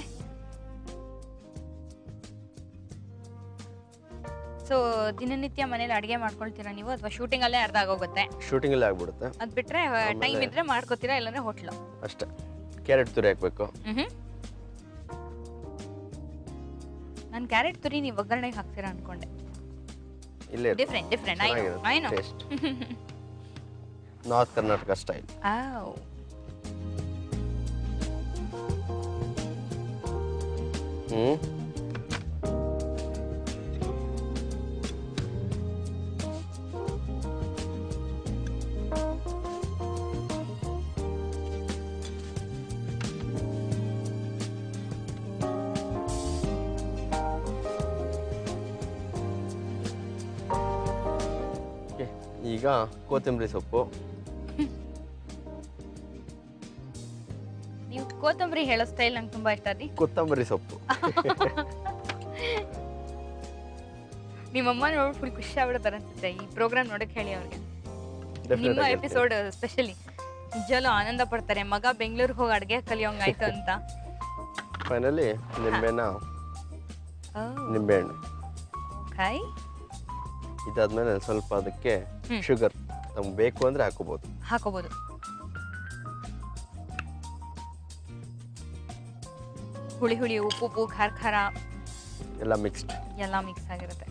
ಸೊ ದಿನನಿತ್ಯ ಮನೇಲಿ ಅಡುಗೆ ಮಾಡ್ಕೊಳ್ತೀರಾ ನೀವು, ಅಥವಾ ಶೂಟಿಂಗ್ ಅಲ್ಲೇ ಅರ್ಧ ಆಗೋಗುತ್ತೆ? ಶೂಟಿಂಗ್ ಅಲ್ಲೇ ಆಗ್ಬಿಡುತ್ತೆ. ಅದ್ ಬಿಟ್ರೆ ಟೈಮ್ ಇದ್ರೆ ಮಾಡ್ಕೋತೀರಾ, ಇಲ್ಲಾಂದ್ರೆ ಹೋಟ್ಲು ಅಷ್ಟೇ. ಕ್ಯಾರೆಟ್ ತುರಿ ಹಾಕಬೇಕು. ನಾನು ಕ್ಯಾರೆಟ್ ತುರಿ ನೀವು ಒಗ್ಗರಣೆಗೆ ಹಾಕ್ತೀರಾ ಅನ್ಕೊಂಡೆ. ಇಲ್ಲೇ different I know. North Karnataka style. ಈಗ ಕೊತ್ತಂಬರಿ ಸೊಪ್ಪು. ನೀವು ಕೊತ್ತಂಬರಿ ಹೇಳೋ ಸ್ಟೈಲ್ ನಂಗೆ ತುಂಬಾ ಇಷ್ಟ ರೀ. ಕೊತ್ತಂಬರಿ ಸೊಪ್ಪು. ನಿಮ್ಮಮ್ಮ ನೋಡಿ ಫುಲ್ ಖುಷಿ ಆಗ್ಬಿಡ್ತಾರೆ ಅನ್ಸುತ್ತೆ ಈ ಪ್ರೋಗ್ರಾಮ್ ನೋಡಕ್ ಹೇಳಿ ಅವ್ರಿಗೆ. ನಿಮ್ಮ ಎಪಿಸೋಡ್ ಸ್ಪೆಷಲಿ ನಿಜಲ್ಲೂ ಆನಂದ ಪಡ್ತಾರೆ, ಮಗ ಬೆಂಗಳೂರಿಗೆ ಹೋಗಿ ಅಡುಗೆ ಕಲಿಯೋಂಗಾಯ್ತು ಅಂತ. ಫೈನಲಿ ನಿಂಬೆಹಣ್ಣು. ಇದಾದ್ಮೇಲೆ ಸ್ವಲ್ಪ ಅದಕ್ಕೆ ಶುಗರ್ ನಮ್ಗೆ ಬೇಕು ಅಂದ್ರೆ ಹಾಕೋಬಹುದು. ಹುಳಿ ಉಪ್ಪು ಖಾರ ಎಲ್ಲ ಮಿಕ್ಸ್ ಆಗಿರುತ್ತೆ.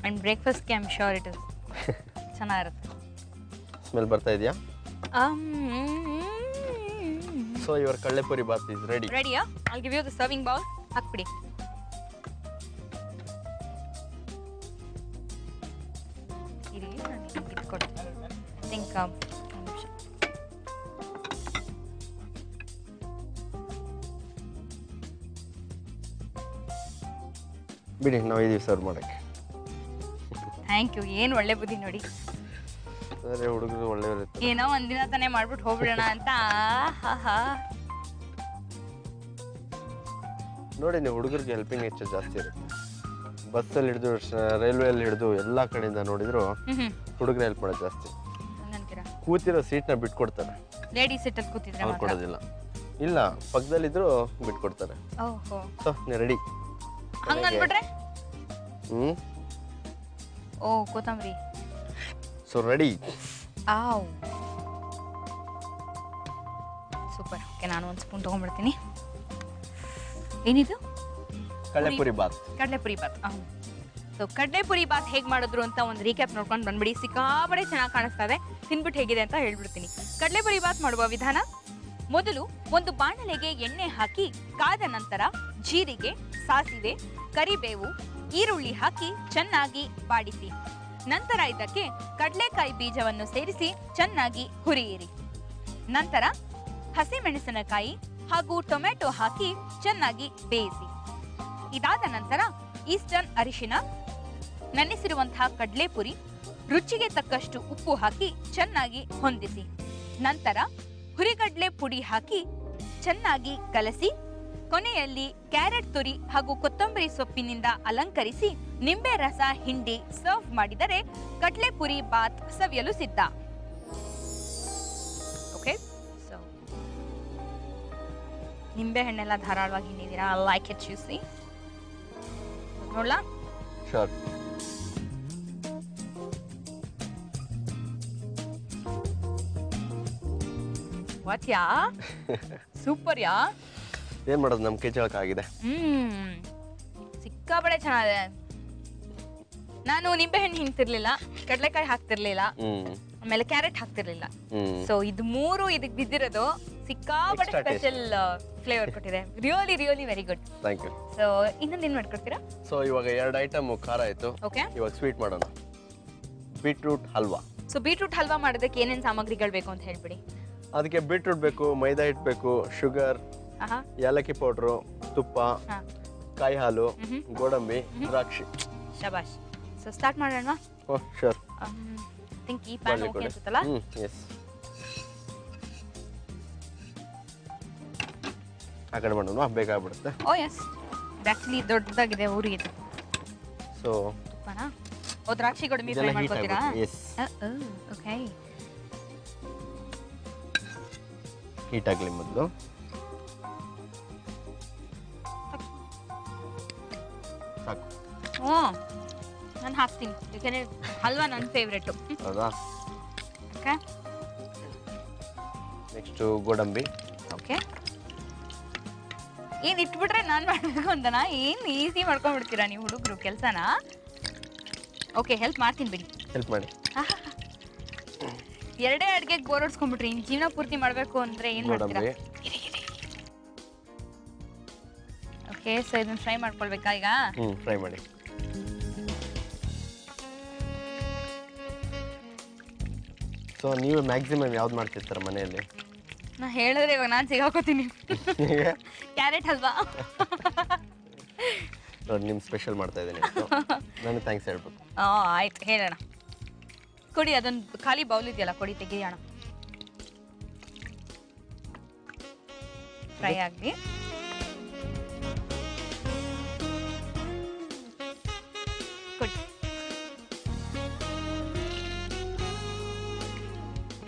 And breakfast I am sure it is ಚೆನ್ನಾಗಿರುತ್ತೆ. ಸ್ಮೆಲ್ ಬರ್ತಾ ಇದೆಯಾ? ಸೊ ಯುವರ್ ಕಡ್ಲೆಪುರಿ ಬಾತ್ ಇಸ್ ರೆಡಿ. ರೆಡಿಯಾ? I give you the serving bowl. ಹಾಕ್ಬಿಡಿ. ಇರಿ ನಾನು ನಿಮಗೆ ಕೊಡ್ತೀನಿ. ಐ ಥಿಂಕ್ ಬಿಡಿ, ನಾವು ಇದೀವಿ ಸರ್ವ್ ಮಾಡಕ್ಕೆ. Thank you. ಏನು ಒಳ್ಳೆ ಬುದ್ಧಿ ನೋಡಿ. ಅದೇ ಹುಡುಗರು ಒಳ್ಳೆಯವರು. ಏನೋ ಒಂದಿನ ತಾನೇ ಮಾಡ್ಬಿಟ್ಟು ಹೋಗ್ಬಿಡೋಣ ಅಂತ. ನೋಡಿ, ನೀವು ಹುಡುಗರಿಗೆ ಹೆಲ್ಪಿಂಗ್ ನೇಚರ್ ಜಾಸ್ತಿ ಇರುತ್ತೆ. ಬಸ್ಸಲ್ಲಿ ಹಿಡಿದು ರೈಲ್ವೆಯಲ್ಲಿ ಹಿಡಿದು ಎಲ್ಲ ಕಡೆಯಿಂದ ನೋಡಿದ್ರು ಹುಡುಗರು ಹೆಲ್ಪ್ ಮಾಡೋದು ಜಾಸ್ತಿ. ಕೂತಿರೋ ಸೀಟ್ನ ಬಿಟ್ಕೊಡ್ತಾರೆ. ಲೇಡೀಸ್ ಸೀಟಲ್ಲಿ ಕೂತಿದ್ರೆ ಅವ್ರು ಕೊಡೋದಿಲ್ಲ. ಇಲ್ಲ, ಪಕ್ಕದಲ್ಲಿದ್ರು ಬಿಟ್ಕೊಡ್ತಾರೆ. ಸೊ ನೀವು ರೆಡಿ? ಹಂಗನ್ಬಿಟ್ರೆ ಓ ಕೊತ್ತಂಬರಿ. So ready. ಸೂಪರ್. ಓಕೆ, ನಾನು ಒಂದು ಸ್ಪೂನ್ ತೊಗೊಂಡ್ಬಿಡ್ತೀನಿ. ಏನಿದು? ಕಡಲೆಪುರಿ ಬಾತ್. ಸೊ ಕಡಲೆಪುರಿ ಬಾತ್ ಹೇಗೆ ಮಾಡಿದ್ರು ಅಂತ ಒಂದು ರೀಕ್ಯಾಪ್ ನೋಡ್ಕೊಂಡು ಬಂದ್ಬಿಡಿ. ಸಿಕ್ಕಾಪಡೆ ಚೆನ್ನಾಗಿ ಕಾಣಿಸ್ತಾ ಇದೆ. ತಿನ್ಬಿಟ್ಟು ಹೇಗಿದೆ ಅಂತ ಹೇಳ್ಬಿಡ್ತೀನಿ. ಕಡಲೆಪುರಿ ಬಾತ್ ಮಾಡುವ ವಿಧಾನ: ಮೊದಲು ಒಂದು ಬಾಣಲೆಗೆ ಎಣ್ಣೆ ಹಾಕಿ ಕಾದ ನಂತರ ಜೀರಿಗೆ, ಸಾಸಿವೆ, ಕರಿಬೇವು, ಈರುಳ್ಳಿ ಹಾಕಿ ಚೆನ್ನಾಗಿ ಬಾಡಿಸಿ. ನಂತರ ಇದಕ್ಕೆ ಕಡಲೆಕಾಯಿ ಬೀಜವನ್ನು ಸೇರಿಸಿ ಚೆನ್ನಾಗಿ ಹುರಿಯಿರಿ. ನಂತರ ಹಸಿಮೆಣಸಿನಕಾಯಿ ಹಾಗೂ ಟೊಮೆಟೊ ಹಾಕಿ ಚೆನ್ನಾಗಿ ಬೇಯಿಸಿ. ಇದಾದ ನಂತರ ಈಸ್ಟರ್ನ್ ಅರಿಶಿನ, ನೆನೆಸಿರುವಂತಹ ಕಡಲೆಪುರಿ, ರುಚಿಗೆ ತಕ್ಕಷ್ಟು ಉಪ್ಪು ಹಾಕಿ ಚೆನ್ನಾಗಿ ಹೊಂದಿಸಿ. ನಂತರ ಹುರಿಗಡಲೆ ಪುಡಿ ಹಾಕಿ ಚೆನ್ನಾಗಿ ಕಲಸಿ ಕೊನೆಯಲ್ಲಿ ಕ್ಯಾರೆಟ್ ತುರಿ ಹಾಗೂ ಕೊತ್ತಂಬರಿ ಸೊಪ್ಪಿನಿಂದ ಅಲಂಕರಿಸಿ ನಿಂಬೆ ರಸ ಹಿಂಡಿ ಸರ್ವ್ ಮಾಡಿದರೆ ಕಡಲೆಪುರಿ ಬಾತ್ ಸವಿಯಲು ಸಿದ್ಧ. ಓಕೆ, ಸೊ ನಿಂಬೆ ಹಣ್ಣೆಲ್ಲ ಧಾರಾಳವಾಗಿ ಹಿಂಡಿದ್ದೀರಾ. Like it, you see. ನೋಡ್ಲಾ? ಶೋರ್. ವಾಟ್ ಯಾ? Super yeah. ಏನ್ ಮಾಡೋದು, ನಮ್ ಕೈ ಚಳಕ ಆಗಿದೆ. ಸಿಕ್ಕಾಪಡೆ ಚೆನ್ನಾಗಿದೆ. ನಾನು ನಿಂಬೆ ಹಣ್ಣು ಹಿಂಡ್ತಿರ್ಲಿಲ್ಲ, ಕಡಲೆಕಾಯಿ ಹಾಕ್ತಿರ್ಲಿಲ್ಲ, ಆಮೇಲೆ ಕ್ಯಾರೆಟ್ ಹಾಕ್ತಿರ್ಲಿಲ್ಲ. ಸೊ ಇದು ಮೂರು ಇದಕ್ಕೆ ಬಿದ್ದಿರೋದು ಸಿಕ್ಕಾಪಡೆ ಸ್ಪೆಷಲ್ ಫ್ಲೇವರ್ ಕೊಟ್ಟಿದೆ. Really really very good. Thank you. So ಇನ್ನೊಂದು ಏನ್ ಮಾಡ್ಕೊಡ್ತೀರಾ? ಸೊ ಇವಾಗ 2 ಐಟಮ್ ಖಾರ ಆಯ್ತು. ಓಕೆ, ಇವಾಗ ಸ್ವೀಟ್ ಮಾಡೋಣ. Beetroot halwa. So beetroot halwa ಮಾಡೋದಕ್ಕೆ ಏನೇನು ಸಾಮಗ್ರಿಗಳು ಬೇಕು ಅಂತ ಹೇಳ್ಬಿಡಿ. ಅದಕ್ಕೆ ಬೀಟ್ರೂಟ್ ಬೇಕು, ಮೈದಾ ಹಿಟ್ಟು ಬೇಕು, ಶುಗರ್, ಏಲಕ್ಕಿ ಪೌಡ್ರು, ತುಪ್ಪ, ಕಾಯಿ ಹಾಲು, ಗೋಡಂಬಿ, ದ್ರಾಕ್ಷಿ. ಶಬಾಷ್. ಸೊ ಸ್ಟಾರ್ಟ್ ಮಾಡೋಣ. ಓ ಶೋರ್. ಥಿಂಕ್ ಈ ಪ್ಯಾನ್ ಓಕೆ ಅನ್ಸುತ್ತಲ್ಲ? ಎಸ್. ಆ ಕಡೆ ಮಾಡೋಣ, ಬೇಕಾಗ್ಬಿಡುತ್ತೆ. ಓ ಎಸ್, ಆಕ್ಚುಲಿ ದೊಡ್ಡದಾಗಿದೆ ಊರಿಗೆ. ಸೊ ತುಪ್ಪನಾ? ಓ ದ್ರಾಕ್ಷಿ ಗೋಡಂಬಿ ಫ್ರೈ ಮಾಡ್ಕೊತೀರಾ? ಎಸ್. ಓಕೆ, ಹೀಟ್ ಆಗಲಿ ಮೊದಲು. ಸಾಕು. ಓ ನಾನು ಹಾಕ್ತೀನಿ, ಯಾಕಂದ್ರೆ ಹಲ್ವಾ ನನ್ನ ಫೇವ್ರೆಟ್. ಹೌದಾ? ಓಕೆ, ನೆಕ್ಸ್ಟ್ ಗೋಡಂಬಿ. ಓಕೆ, ಏನು ಇಟ್ಬಿಟ್ರೆ ನಾನು ಮಾಡಬೇಕು ಅಂತನಾ? ಏನು ಈಸಿ ಮಾಡ್ಕೊಂಡ್ಬಿಡ್ತೀರಾ ನೀವು ಹುಡುಗರು ಕೆಲಸನ? ಓಕೆ, ಹೆಲ್ಪ್ ಮಾಡ್ತೀನಿ ಬಿಡಿ. ಹೆಲ್ಪ್ ಮಾಡಿ. ಎರಡೇ ಅಡುಗೆಗೆ ಬೋರ್ ಹೊಡ್ಸ್ಕೊಂಡ್ಬಿಟ್ರಿ. ಇನ್ನು ಜೀವನ ಪೂರ್ತಿ ಮಾಡಬೇಕು ಅಂದರೆ ಏನು ಮಾಡ್ತೀರಾ? ಓಕೆ, ಸೊ ಇದನ್ನು ಫ್ರೈ ಮಾಡ್ಕೊಳ್ಬೇಕಾ ಈಗ? ಫ್ರೈ ಮಾಡಿ. ಸೊ ನೀವು ಮ್ಯಾಕ್ಸಿಮಮ್ ಯಾವ್ದು ಮಾಡ್ತಿರ್ತಾರೆ ಮನೆಯಲ್ಲಿ? ನಾ ಹೇಳಿದ್ರೆ ಇವಾಗ ನಾನು ಸಿಗಾಕೋತೀನಿ. ಕ್ಯಾರೆಟ್ ಹಲ್ವಾ. ನೋಡಿ, ನಿಮ್ಮ ಸ್ಪೆಷಲ್ ಮಾಡ್ತಾ ಇದ್ದೀನಿ. ನನಗೆ ಥ್ಯಾಂಕ್ಸ್ ಹೇಳ್ಬೇಕು. ಆಯ್ತು, ಹೇಳೋಣ. ಕೊಡಿ ಅದೊಂದು ಖಾಲಿ ಬೌಲ್ ಇದೆಯಲ್ಲ ಕೊಡಿ ತೆಗಿಯೋಣ. ಫ್ರೈ ಆಗಲಿ. ಕೊಡಿ.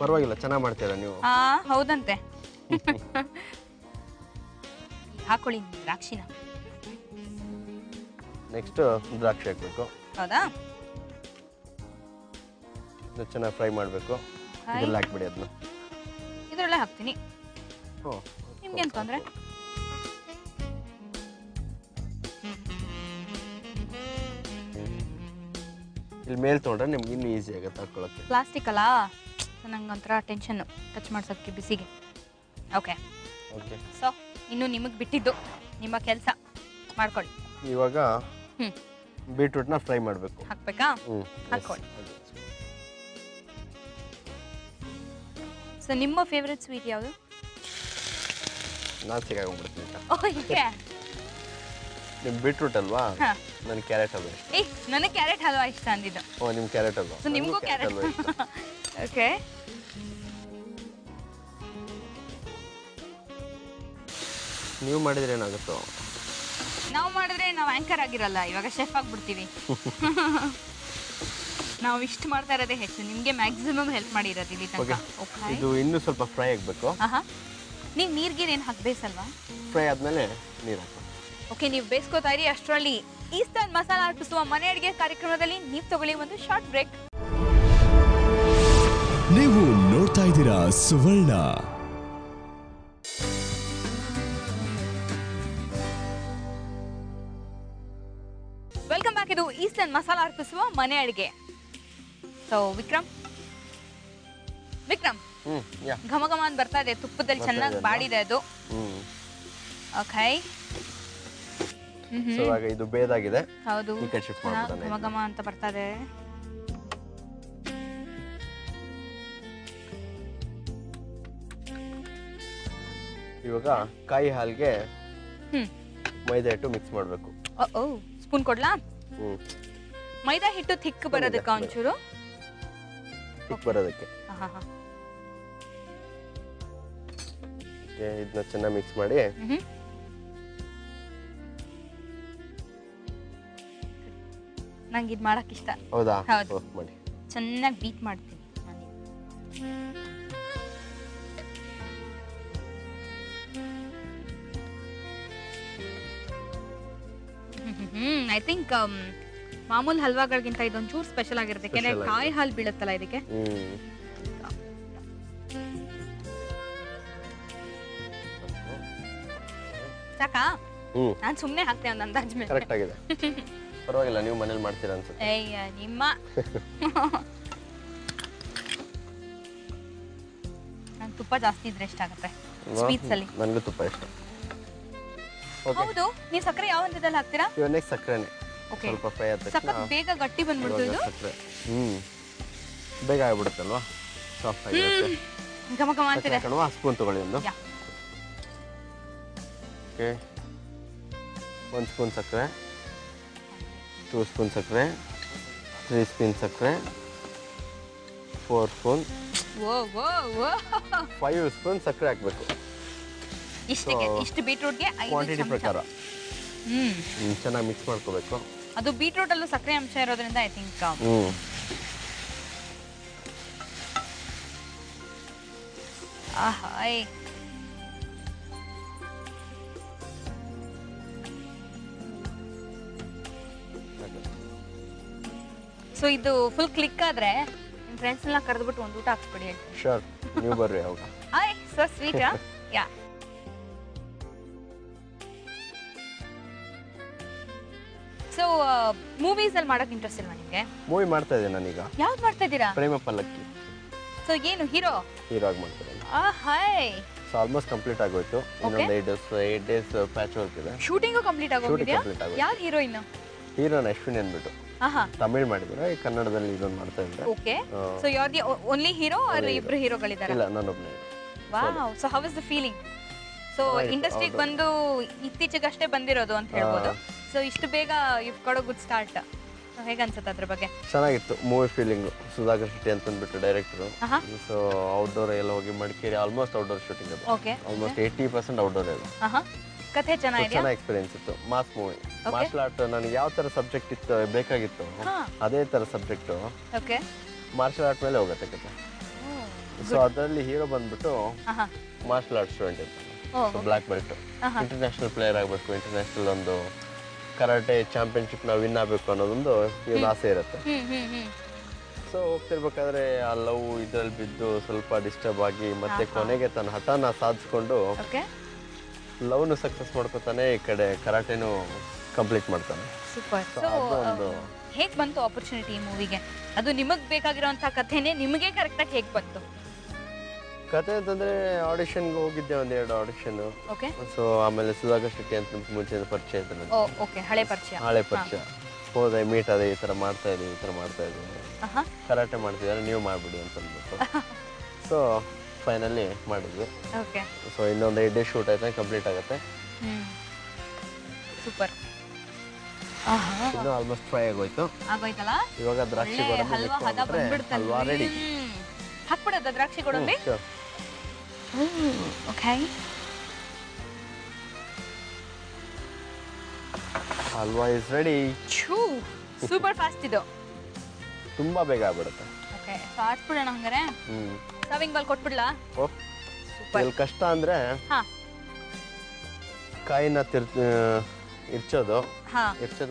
ಪರವಾಗಿಲ್ಲ, ಚೆನ್ನಾಗಿ ಮಾಡ್ತೀರಾ ನೀವು. ಹೌದಂತೆ. ಹಾಕೊಳ್ಳಿ ದ್ರಾಕ್ಷಿನ. ನೆಕ್ಸ್ಟ್ ದ್ರಾಕ್ಷಿ ಹಾಕ್ಬೇಕು. ಹೌದಾ? ಚೆನ್ನಾಗಿ ಫ್ರೈ ಮಾಡಬೇಕು. ಇದ್ರಲ್ಲಿ ಹಾಕ್ಬಿಡಿ ಅದನ್ನ. ಇದರಲ್ಲೇ ಹಾಕ್ತೀನಿ. ನಿಮ್ಗೇನು ತೊಂದರೆ? ಇಲ್ಲಿ ಮೇಲೆ ತೊಗೊಂಡ್ರೆ ನಿಮ್ಗೆ ಇನ್ನೂ ಈಸಿ ಆಗುತ್ತೆ ಹಾಕೊಳ್ಳೋಕ್ಕೆ. ಪ್ಲಾಸ್ಟಿಕ್ ಅಲ್ಲ, ನಂಗೆ ಒಂಥರ ಟೆನ್ಷನ್ ಟಚ್ ಮಾಡ್ಸೋಕ್ಕೆ ಬಿಸಿಗೆ. Okay okay. ಸೊ ಇನ್ನು ನಿಮಗೆ ಬಿಟ್ಟಿದ್ದು ನಿಮ್ಮ ಕೆಲಸ ಮಾಡ್ಕೊಳ್ಳಿ. ಇವಾಗ ಬೀಟ್ರೂಟ್ನ ಫ್ರೈ ಮಾಡಬೇಕು. ಹಾಕ್ಬೇಕಾ? ಹಾಕ್ಕೊಳ್ಳಿ. ಸೊ ನಿಮ್ಮ ಫೇವ್ರೆಟ್ ಸ್ವೀಟ್ ಯಾವುದು? ನಾನು ಸಿಗಾಕೊಂಡ್ಬಿಡ್ತೀನಿ. ಓಕೆ. ನಿಮ್ ಬೀಟ್ರೂಟ್ ಅಲ್ವಾ? ನನಗೆ ಕ್ಯಾರೆಟ್ ಹಲ್ವಾ ಇಷ್ಟ. ನನಗೆ ಕ್ಯಾರೆಟ್ ಹಲ್ವಾ ಇಷ್ಟ ಅಂದಿದ್ದು. ನಿಮ್ ಕ್ಯಾರೆಟ್ ಹಲ್ವಾ? ಸೊ ನಿಮಗೂ ಕ್ಯಾರೆಟ್ ಹಲ್ವಾ ಇಷ್ಟ. ಓಕೆ. ನೀವು ಮಾಡಿದ್ರೆ ಏನಾಗುತ್ತೋ? ನಾವು ಮಾಡಿದ್ರೆ ನಾವು ಆಂಕರ್ ಆಗಿರಲ್ಲ, ಇವಾಗ ಶೆಫ್ ಆಗ್ಬಿಡ್ತೀವಿ. ನಾವು ಇಷ್ಟು ಮಾಡ್ತಾ ಇರೋದೇ ಹೆಚ್ಚು, ನಿಮಗೆ ಮ್ಯಾಕ್ಸಿಮಮ್ ಹೆಲ್ಪ್ ಮಾಡಿರೋದು ಇಲ್ಲಿ ತನಕ. ಓಕೆ. ಇದು ಇನ್ನೂ ಸ್ವಲ್ಪ ಫ್ರೈ ಆಗಬೇಕು. ನೀವು ನೀರ್ಗೀರು ಏನು ಹಾಕ್ಬೇಕಲ್ವಾ? ಫ್ರೈ ಆದ್ಮೇಲೆ ನೀರು ಹಾಕಿ. ಓಕೆ, ನೀವು ಬೇಯಿಸ್ಕೋತಾ ಇರಿ. ಅಷ್ಟರಲ್ಲಿ ಈಸ್ಟರ್ನ್ ಮಸಾಲ ಅರ್ಪಿಸುವ ಮನೆ ಅಡುಗೆ ಕಾರ್ಯಕ್ರಮದಲ್ಲಿ ನೀವು ತಗೊಳ್ಳಿ ಒಂದು ಶಾರ್ಟ್ ಬ್ರೇಕ್. ನೀವು ನೋಡ್ತಾ ಇದ್ದೀರಾ ಸುವರ್ಣ. Welcome back. ಇದು ಈಸ್ಟರ್ನ್ ಮಸಾಲ ಅರ್ಪಿಸುವ ಮನೆ ಅಡುಗೆ. ಸೊ ವಿಕ್ರಮ್ ಘಮ ಘಮ ಅಂತ ಬರ್ತಾ ಇದೆ, ತುಪ್ಪದಲ್ಲಿ ಚೆನ್ನಾಗಿ ಬಾಡಿದೆ ಅದು. ಓಕೆ. ಇವಾಗ ಇದು ಬೇದಾಗಿದೆ. ಹೌದು, ಈ ಕಡೆ ಶಿಫ್ಟ್ ಮಾಡ್ಬಿಡೋಣ. ಘಮ ಘಮ ಅಂತ ಬರ್ತಾ ಇದೆ. ಇವಾಗ ಕಾಯಿ ಹಾಲ್ಗೆ ಮೈದಾ ಹಿಟ್ಟು ಮಿಕ್ಸ್ ಮಾಡಬೇಕು. ಸ್ಪೂನ್ ಕೊಡ್ಲಾ? ಮೈದಾ ಹಿಟ್ಟು ಥಿಕ್ ಬರೋದಕ್ಕೆ ಒಂಚೂರು ಥಿಕ್ ಬರೋದಕ್ಕೆ. ಇದನ್ನ ಚೆನ್ನಾಗಿ ಮಿಕ್ಸ್ ಮಾಡಿ. ನಂಗೆ ಇದು ಮಾಡಕ್ ಇಷ್ಟ. ಹೌದಾ? ಹೌದು, ಮಾಡಿ. ಚೆನ್ನಾಗಿ ಬೀಟ್ ಮಾಡ್ತೀನಿ. ಐ ಥಿಂಕ್ ಮಾಮೂಲ್ ಹಲ್ವಾಗಳಿಗಿಂತ ಇದೊಂಚೂರು ಸ್ಪೆಷಲ್ ಆಗಿರುತ್ತೆ, ಯಾಕೆಂದ್ರೆ ಕಾಯಿ ಹಾಲು ಬೀಳುತ್ತಲ್ಲ ಇದಕ್ಕೆ. ಸಾಕಾ? ನಾನು ಸುಮ್ಮನೆ ಹಾಕ್ತೇನೆ ಒಂದು ಅಂದಾಜ್ ಮೇಲೆ. ಕರೆಕ್ಟ್ ಆಗಿದೆ, ಪರವಾಗಿಲ್ಲ. ನೀವು ಮನೇಲಿ ಮಾಡ್ತೀರಾ ಅನ್ಸುತ್ತೆ. ಅಯ್ಯ ನಿಮ್ಮ ನಂಗೆ ತುಪ್ಪ ಜಾಸ್ತಿ ಇದ್ರೆ ಇಷ್ಟ ಆಗುತ್ತೆ ಸ್ವೀಟ್ಸ್ ಅಲ್ಲಿ. ನನಗೂ ತುಪ್ಪ ಇಷ್ಟ. ಹೌದು, ನೀವು ಸಕ್ಕರೆ ಯಾವ ಹಂತದಲ್ಲಿ ಹಾಕ್ತೀರಾ? ಇವಾಗ ನೆಕ್ಸ್ಟ್ ಸಕ್ಕರೆನೇ ಸ್ವಲ್ಪ ಫ್ರೈ ಆದ ತಕ್ಷಣ ಬೇಗ ಗಟ್ಟಿ ಬಂದ್ಬಿಡ್ತು ಇದು. ಸಕ್ಕರೆ ಬೇಗ ಆಗ್ಬಿಡುತ್ತಲ್ವಾ, ಸಾಫ್ಟ್ ಆಗಿರುತ್ತೆ. ಘಮ ಘಮ ಅಂತಿದೆ. ಸ್ಪೂನ್ ತಗೊಳ್ಳಿ ಒಂದು. ಓಕೆ, 1 ಸ್ಪೂನ್ ಸಕ್ಕರೆ, 2 ಸ್ಪೂನ್ ಸಕ್ಕರೆ, 3 ಸ್ಪೂನ್ ಸಕ್ಕರೆ, 4 ಸ್ಪೂನ್, 5 ಸ್ಪೂನ್ ಸಕ್ಕರೆ ಹಾಕಬೇಕು. ಇಷ್ಟು ಬೀಟ್ರೂಟ್ಗೆ 5 ಕ್ವಾಂಟಿಟಿ ಪ್ರಕಾರ ಚೆನ್ನಾಗಿ ಮಿಕ್ಸ್ ಮಾಡ್ಕೋಬೇಕು. ಅದು ಬೀಟ್ರೂಟ್ ಅಲ್ಲೂ ಸಕ್ಕರೆ ಅಂಶ ಇರೋದ್ರಿಂದ ಐ ಥಿಂಕ್. ಸೊ ಇದು ಫುಲ್ ಕ್ಲಿಕ್ ಆದ್ರೆ ನಿಮ್ಮ ಫ್ರೆಂಡ್ಸ್ ಎಲ್ಲ ಕರೆದ್ಬಿಟ್ಟು ಒಂದು ಊಟ ಹಾಕ್ಸ್ಬಿಡಿ. ಶೋರ್, ನೀವು ಬರ್ರಿ ಅವಾಗ. So sweet. Yeah, so movies ಅಲ್ಲಿ ಮಾಡಕ್ ಇಂಟ್ರೆಸ್ಟ್ ಇಲ್ವಾ ನಿಮಗೆ? ಮೂವಿ ಮಾಡ್ತಾ ಇದ್ದೀನಿ ನಾನೀಗ. ಯಾವ್ದು ಮಾಡ್ತಾ ಇದ್ದೀರಾ? ಪ್ರೇಮ ಪಲ್ಲಕ್ಕಿ. ಸೊ ಏನು ಹೀರೋ ಆಗಿ ಮಾಡ್ತಾರೆ. ಹಾಯ್, ಆಲ್ಮೋಸ್ಟ್ ಕಂಪ್ಲೀಟ್ ಆಗೋಯ್ತು. ಇನ್ನೊಂದು 8 ಡೇಸ್ ಪ್ಯಾಚ್ ವರ್ಕ್ ಇದೆ. ಶೂಟಿಂಗ್ ಕಂಪ್ಲೀಟ್ ಆಗೋಗಿದೆಯಾ? ಯಾರು ಹೀರೋಯಿನ್? ಹೀರೋನ ಅಶ್ವಿನಿ ಅಂದ್ಬಿಟ್ಟು. ತಮಿಳ್ ಮಾಡಿದ್ರೆ ಕನ್ನಡದಲ್ಲಿ ಇದೊಂದು ಮಾಡ್ತಾ ಇದ್ದೆ. Okay, so you are the only hero or ಇಬ್ರು ಹೀರೋಗಳಿದ್ದಾರೆ? ಇಲ್ಲ, ನಾನೊಬ್ಬನೇ. Wow, so how is the feeling? So ಇಂಡಸ್ಟ್ರಿಗೆ ಬಂದು ಇತ್ತೀಚೆಗಷ್ಟೇ ಬಂದಿರೋದು ಅಂತ ಹೇಳ್ಬೋದು. ಸೊ ಇಷ್ಟು ಬೇಗ you got a good start. ಹೇಗೆ ಅನ್ಸುತ್ತೆ ಅದ್ರ ಬಗ್ಗೆ? ಚೆನ್ನಾಗಿತ್ತು ಮೂವಿ ಫೀಲಿಂಗು. ಸುಧಾಕರ್ ಶೆಟ್ಟಿ ಅಂತ ಅಂದ್ಬಿಟ್ಟು ಡೈರೆಕ್ಟ್ರು. ಸೊ ಔಟ್ಡೋರ್ ಎಲ್ಲ ಹೋಗಿ ಮಡಿಕೇರಿ ಆಲ್ಮೋಸ್ಟ್ ಔಟ್ಡೋರ್ ಶೂಟಿಂಗ್ ಅದು. ಆಲ್ಮೋಸ್ಟ್ 80% ಔಟ್ಡೋರ್ ಅದು. ಕಥೆ ಚೆನ್ನಾಗಿದೆ, ಚೆನ್ನಾಗಿ ಎಕ್ಸ್ಪೀರಿಯನ್ಸ್ ಇತ್ತು. Mass movie, martial art. ನನಗೆ ಯಾವ ತರ ಸಬ್ಜೆಕ್ಟ್ ಇತ್ತು ಬೇಕಾಗಿತ್ತು ಅದೇ ತರ ಸಬ್ಜೆಕ್ಟ್ ಮಾರ್ಷಲ್ ಆರ್ಟ್ ಮೇಲೆ ಹೋಗುತ್ತೆ ಕಥೆ. ಸೊ ಅದರಲ್ಲಿ ಹೀರೋ ಬಂದ್ಬಿಟ್ಟು ಮಾರ್ಷಲ್ ಆರ್ಟ್ ಸ್ಟೂಡೆಂಟ್ ಇರ್ತಾನೆ. So black belt, international player ಆಗಬೇಕು, ಇಂಟರ್ನ್ಯಾಷನಲ್ ಒಂದು ಕರಾಟೆ ಚಾಂಪಿಯನ್ಶಿಪ್ ನ ವಿನ್ ಆಗಬೇಕು ಅನ್ನೋದೊಂದು ಇವನ ಆಸೆ ಇರುತ್ತೆ. ಸೊ ಹೋಗ್ತಿರ್ಬೇಕಾದ್ರೆ ಆ ಲವ್ ಇದ್ರಲ್ಲಿ ಬಿದ್ದು ಸ್ವಲ್ಪ ಡಿಸ್ಟರ್ಬ್ ಆಗಿ ಮತ್ತೆ ಕೊನೆಗೆ ತನ್ನ ಹಠನ ಸಾಧಿಸ್ಕೊಂಡು ಲವ್ನು ಸಕ್ಸಸ್ ಮಾಡ್ಕೊತಾನೆ, ಈ ಕಡೆ ಕರಾಟೆನೂ ಕಂಪ್ಲೀಟ್ ಮಾಡ್ತಾನೆ. ಸೂಪರ್. ಸೊ ಹೇಗೆ ಬಂತು ಆಪರ್ಚುನಿಟಿ ಈ ಮೂವಿಗೆ? ಅದು ನಿಮಗೆ ಬೇಕಾಗಿರೋಂಥ ಕಥೆನೇ ನಿಮಗೆ ಕರೆಕ್ಟಾಗಿ ಹೇಗೆ ಬಂತು? ಕತೆ ಅಂತಂದ್ರೆ ಆಡಿಷನ್ಗೆ ಹೋಗಿದ್ದೆ, ಒಂದೆರಡು ಆಡಿಷನ್. ಸೊ ಆಮೇಲೆ ಸುಧಾಕರ್ ಶೆಟ್ಟಿ ಅಂತ ಮುಂಚೆ ಪರಿಚಯ ಇತ್ತು ನನಗೆ. ಹಳೆ ಪರಿಚಯ. ಹೋದೆ, ಮೀಟ್ ಅದೇ, ಈ ಥರ ಮಾಡ್ತಾ ಇದ್ದೀವಿ, ಕರಾಟೆ ಮಾಡ್ತಿದ್ದಾರೆ, ನೀವು ಮಾಡ್ಬಿಡಿ ಅಂತ ಅಂದ್ಬಿಟ್ಟು. ಸೊ ಫೈನಲಿ ಮಾಡಿದ್ವಿ. ಸೊ ಇನ್ನೊಂದು 8 ಡೇಸ್ ಶೂಟ್ ಆಯ್ತು, ಕಂಪ್ಲೀಟ್ ಆಗುತ್ತೆ. ಸೂಪರ್. ಇನ್ನು ಆಲ್ಮೋಸ್ಟ್ ಫ್ರೈ ಆಗೋಯ್ತಲ್ಲ. ಇವಾಗ ದ್ರಾಕ್ಷಿ ಹಲ್ವಾ ರೆಡಿ. ಹಾಕ್ಬಿಡೋದ ದ್ರಾಕ್ಷಿ ಗೋಡಂಬಿ? ಓಕೆ. ಹಲ್ವಾ ಇಸ್ ರೆಡಿ. ಸೂಪರ್ ಫಾಸ್ಟ್ ಇದು, ತುಂಬಾ ಬೇಗ ಆಗ್ಬಿಡುತ್ತೆ. ಓಕೆ, ಸೊ ಆಡ್ಸ್ಬಿಡೋಣ ಹಂಗಾರೆ. ಸರ್ವಿಂಗ್ ಬಾಲ್ ಕೊಟ್ಬಿಡ್ಲಾ? ಸೂಪರ್. ಕಷ್ಟ ಅಂದ್ರೆ ಕಾಯಿನ ಇರ್ಚೋದು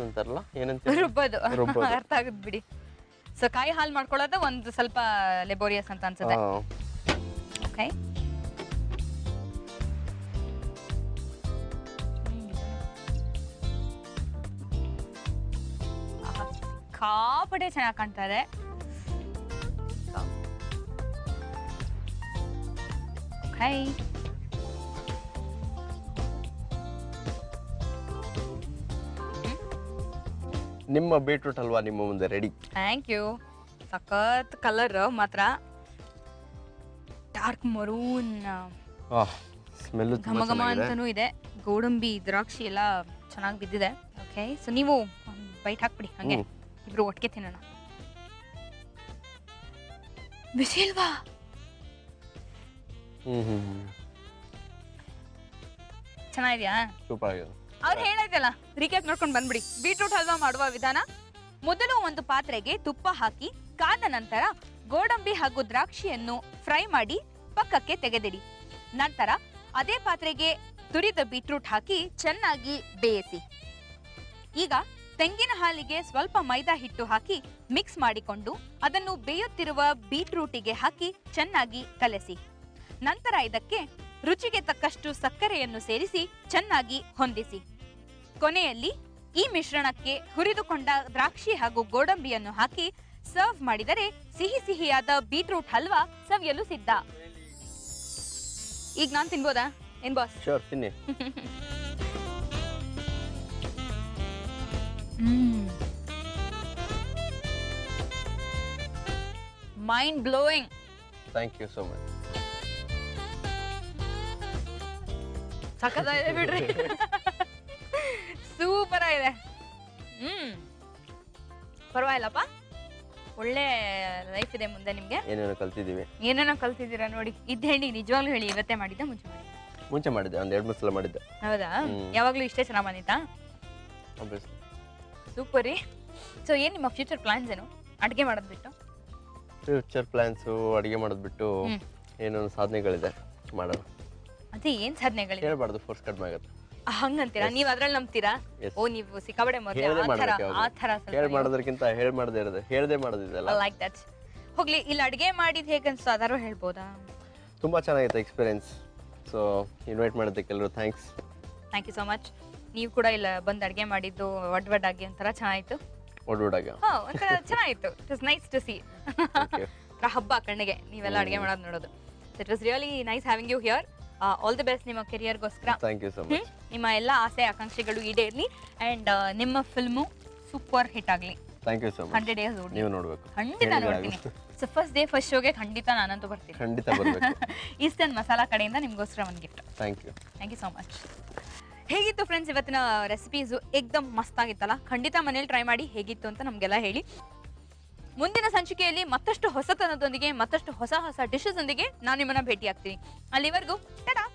ಅಂತಾರಲ್ಲ, ಏನಂತ ರುಬ್ಬೋದು. ಅರ್ಥ ಆಗುತ್ತೆ ಬಿಡಿ. ಸೊ ಕಾಯಿ ಹಾಲು ಮಾಡ್ಕೊಳ್ಳೋದು ಒಂದು ಸ್ವಲ್ಪ ಲೆಬೋರಿಯಸ್ ಅಂತ ಅನ್ಸುತ್ತೆ. ಓಕೆ, ಕಾಪಡೆ ಚೆನ್ನಾಗಿ ಕಾಣ್ತಾ ಇದೆ. ಓಕೆ, ನಿಮ್ಮ ಬೀಟ್ರೂಟ್ ಹಲ್ವಾ ನಿಮ್ಮ ಮುಂದೆ ರೆಡಿ. Thank you. ಸಖತ್ ಕಲರ್ ಮಾತ್ರ, ಡಾರ್ಕ್ ಮರೂನ್, ಸ್ಮೆಲ್ ಘಮ ಅಂತಾನೂ ಇದೆ. ಗೋಡಂಬಿ ದ್ರಾಕ್ಷಿ ಎಲ್ಲ ಚೆನ್ನಾಗಿ ಬಿದ್ದಿದೆ. ಓಕೆ, ಸೊ ನೀವು ಬೈಟ್ ಹಾಕ್ಬಿಡಿ, ಹಂಗೆ ಇಬ್ರು ಒಟ್ಟಿಗೆ ತಿನ್ನೋಣ. ಬಿಸಿ ಅಲ್ವಾ? ಚೆನ್ನಾಗಿದ್ಯಾ? ಸೂಪರ್ ಆಗಿದೆ. ಅವ್ರು ಹೇಳಾಯ್ತಲ್ಲ, ರೀಕ್ಯಾಪ್ ನೋಡ್ಕೊಂಡು ಬಂದ್ಬಿಡಿ. ಬೀಟ್ರೂಟ್ ಹಲ್ವಾ ಮಾಡುವ ವಿಧಾನ: ಮೊದಲು ಒಂದು ಪಾತ್ರೆಗೆ ತುಪ್ಪ ಹಾಕಿ ಕಾದ ನಂತರ ಗೋಡಂಬಿ ಹಾಗೂ ದ್ರಾಕ್ಷಿಯನ್ನು ಫ್ರೈ ಮಾಡಿ ಪಕ್ಕಕ್ಕೆ ತೆಗೆದಿಡಿ. ನಂತರ ಅದೇ ಪಾತ್ರೆಗೆ ತುರಿದ ಬೀಟ್ರೂಟ್ ಹಾಕಿ ಚೆನ್ನಾಗಿ ಬೇಯಿಸಿ. ಈಗ ತೆಂಗಿನ ಹಾಲಿಗೆ ಸ್ವಲ್ಪ ಮೈದಾ ಹಿಟ್ಟು ಹಾಕಿ ಮಿಕ್ಸ್ ಮಾಡಿಕೊಂಡು ಅದನ್ನು ಬೇಯುತ್ತಿರುವ ಬೀಟ್ರೂಟಿಗೆ ಹಾಕಿ ಚೆನ್ನಾಗಿ ಕಲಸಿ. ನಂತರ ಇದಕ್ಕೆ ರುಚಿಗೆ ತಕ್ಕಷ್ಟು ಸಕ್ಕರೆಯನ್ನು ಸೇರಿಸಿ ಚೆನ್ನಾಗಿ ಹೊಂದಿಸಿ. ಕೊನೆಯಲ್ಲಿ ಈ ಮಿಶ್ರಣಕ್ಕೆ ಹುರಿದುಕೊಂಡ ದ್ರಾಕ್ಷಿ ಹಾಗೂ ಗೋಡಂಬಿಯನ್ನು ಹಾಕಿ ಸರ್ವ್ ಮಾಡಿದರೆ ಸಿಹಿ ಸಿಹಿಯಾದ ಬೀಟ್ರೂಟ್ ಹಲ್ವಾ ಸವಿಯಲು ಸಿದ್ಧ. ಈಗ ನಾನ್ ತಿನ್ಬೋದಾ? ಏನ್ ಬಾಸ್? ಶೋರ್, ತಿನ್ನಿ. Mind blowing. Thank you so much. ಸಖತ್ತಾಗಿದೆ ಬಿಡ್ರಿ, ಸೂಪರ್ ಆಗಿದೆ. ಪರವಾಗಿಲ್ಲಪ್ಪ, ಒಳ್ಳೆ ಲೈಫ್ ಇದೆ ಮುಂದೆ ನಿಮ್ಗೆ. ಏನೇನೋ ಕಲ್ತಿದ್ದೀರಾ ನೋಡಿ. ಇದ್ ಹೇಳಿ, ನಿಜವಾಗ್ಲೂ ಹೇಳಿ, ಇವತ್ತೇ ಮಾಡಿದ್ದೆ ಮುಂಚೆ ಮಾಡಿದ್ದೆ, ಒಂದ್ 2-3 ಸಲ ಮಾಡಿದ್ದೆ. ಹೌದಾ? ಯಾವಾಗ್ಲೂ ಇಷ್ಟೇ ಚೆನ್ನಾಗಿ ಬಂದಿತ್ತಾ? ಸೂಪರ್ ರೀ. ಸೊ ಏನ್ ನಿಮ್ಮ ಫ್ಯೂಚರ್ ಪ್ಲಾನ್ಸ್ ಏನು? ಅಡ್ಗೆ ಮಾಡೋದ್ ಬಿಟ್ಟು? ಫ್ಯೂಚರ್ ಪ್ಲಾನ್ಸ್ ಅಡಿಗೆ ಮಾಡೋದ್ ಬಿಟ್ಟು ಏನೋ ಸಾಧನೆಗಳಿದೆ ಮಾಡೋದು. ಅದೇ ಏನ್ ಸಾಧನೆಗಳಿದೆ? ಹೇಳ್ಬಾರ್ದು, ಫೋರ್ಸ್ ಕಡಿಮೆ ಆಗುತ್ತೆ. ಹಂಗಂತೀರಾ? ನೀವ್ ಅದ್ರಲ್ಲಿ ನಂಬ್ತೀರಾ? ಓ, ನೀವು ಸಿಕ್ಕಾಬಡೆ ಮಾಡೋದಕ್ಕಿಂತ ಹೇಳ್ದೆ ಮಾಡೋದಿದೆಲ್ಲ. Like that. ಹೋಗ್ಲಿ, ಇಲ್ಲಿ ಅಡ್ಗೆ ಮಾಡಿದ್ ಹೇಗೆ ಅನ್ಸ್ತು ಅದಾರು ಹೇಳ್ಬೋದಾ? ತುಂಬಾ ಚೆನ್ನಾಗಿತ್ತು ಎಕ್ಸ್ಪೀರಿಯನ್ಸ್. ಸೊ ಇನ್ವೈಟ್ ಮಾಡೋದಕ್ಕೆ ಎಲ್ಲರೂ thanks. Thank you so much. ನೀವು ಕೂಡ ಇಲ್ಲ ಬಂದು ಅಡ್ಗೆ ಮಾಡಿದ್ದು ಒಡ್ಡಾಗಿ ಒಂಥರ ಚೆನ್ನಾಗಿತ್ತು. ಒಂಥರ ಚೆನ್ನಾಗಿತ್ತು. It was nice to see. ಹಬ್ಬ ಕಣ್ಣಿಗೆ ನೀವೆಲ್ಲ ಅಡ್ಗೆ ಮಾಡೋದು ನೋಡೋದು. It was really nice having you here. All the best ನಿಮ್ಮ ಕೆರಿಯರ್ಗೋಸ್ಕರ. Thank you so much. ನಿಮ್ಮ ಎಲ್ಲ ಆಸೆ ಆಕಾಂಕ್ಷೆಗಳು ಈಡೇರಲಿ ಅಂಡ್ ನಿಮ್ಮ ಫಿಲ್ಮು ಸೂಪರ್ ಹಿಟ್ ಆಗಲಿ. Thank you so much. 100 days ನೋಡಿ, ನೀವು ನೋಡಬೇಕು. ಖಂಡಿತ ನೋಡ್ತೀನಿ. ಸೊ ಫಸ್ಟ್ ಡೇ ಫಸ್ಟ್ ಶೋಗೆ ಖಂಡಿತ ನಾನಂತೂ ಬರ್ತೀನಿ. ಖಂಡಿತ ಬರಬೇಕು. ಈಸ್ಟರ್ನ್ ಮಸಾಲಾ ಕಡೆಯಿಂದ ನಿಮಗೋಸ್ಕರ ಒಂದು gift. Thank you. Thank you so much. ಹೇಗಿತ್ತು ಫ್ರೆಂಡ್ಸ್ ಇವತ್ತಿನ ರೆಸಿಪೀಸು ಏಕ್ದಮ್ ಮಸ್ತ್ ಆಗಿತ್ತಲ್ಲ? ಖಂಡಿತ ಮನೇಲಿ ಟ್ರೈ ಮಾಡಿ ಹೇಗಿತ್ತು ಅಂತ ನಮಗೆಲ್ಲ ಹೇಳಿ. ಮುಂದಿನ ಸಂಚಿಕೆಯಲ್ಲಿ ಮತ್ತಷ್ಟು ಹೊಸತನದೊಂದಿಗೆ ಮತ್ತಷ್ಟು ಹೊಸ ಹೊಸ ಡಿಶಸ್ ಒಂದಿಗೆ ನಾನು ನಿಮ್ಮನ್ನ ಭೇಟಿ ಆಗ್ತೀನಿ. ಅಲ್ಲಿವರೆಗೂ ಟಾಟಾ.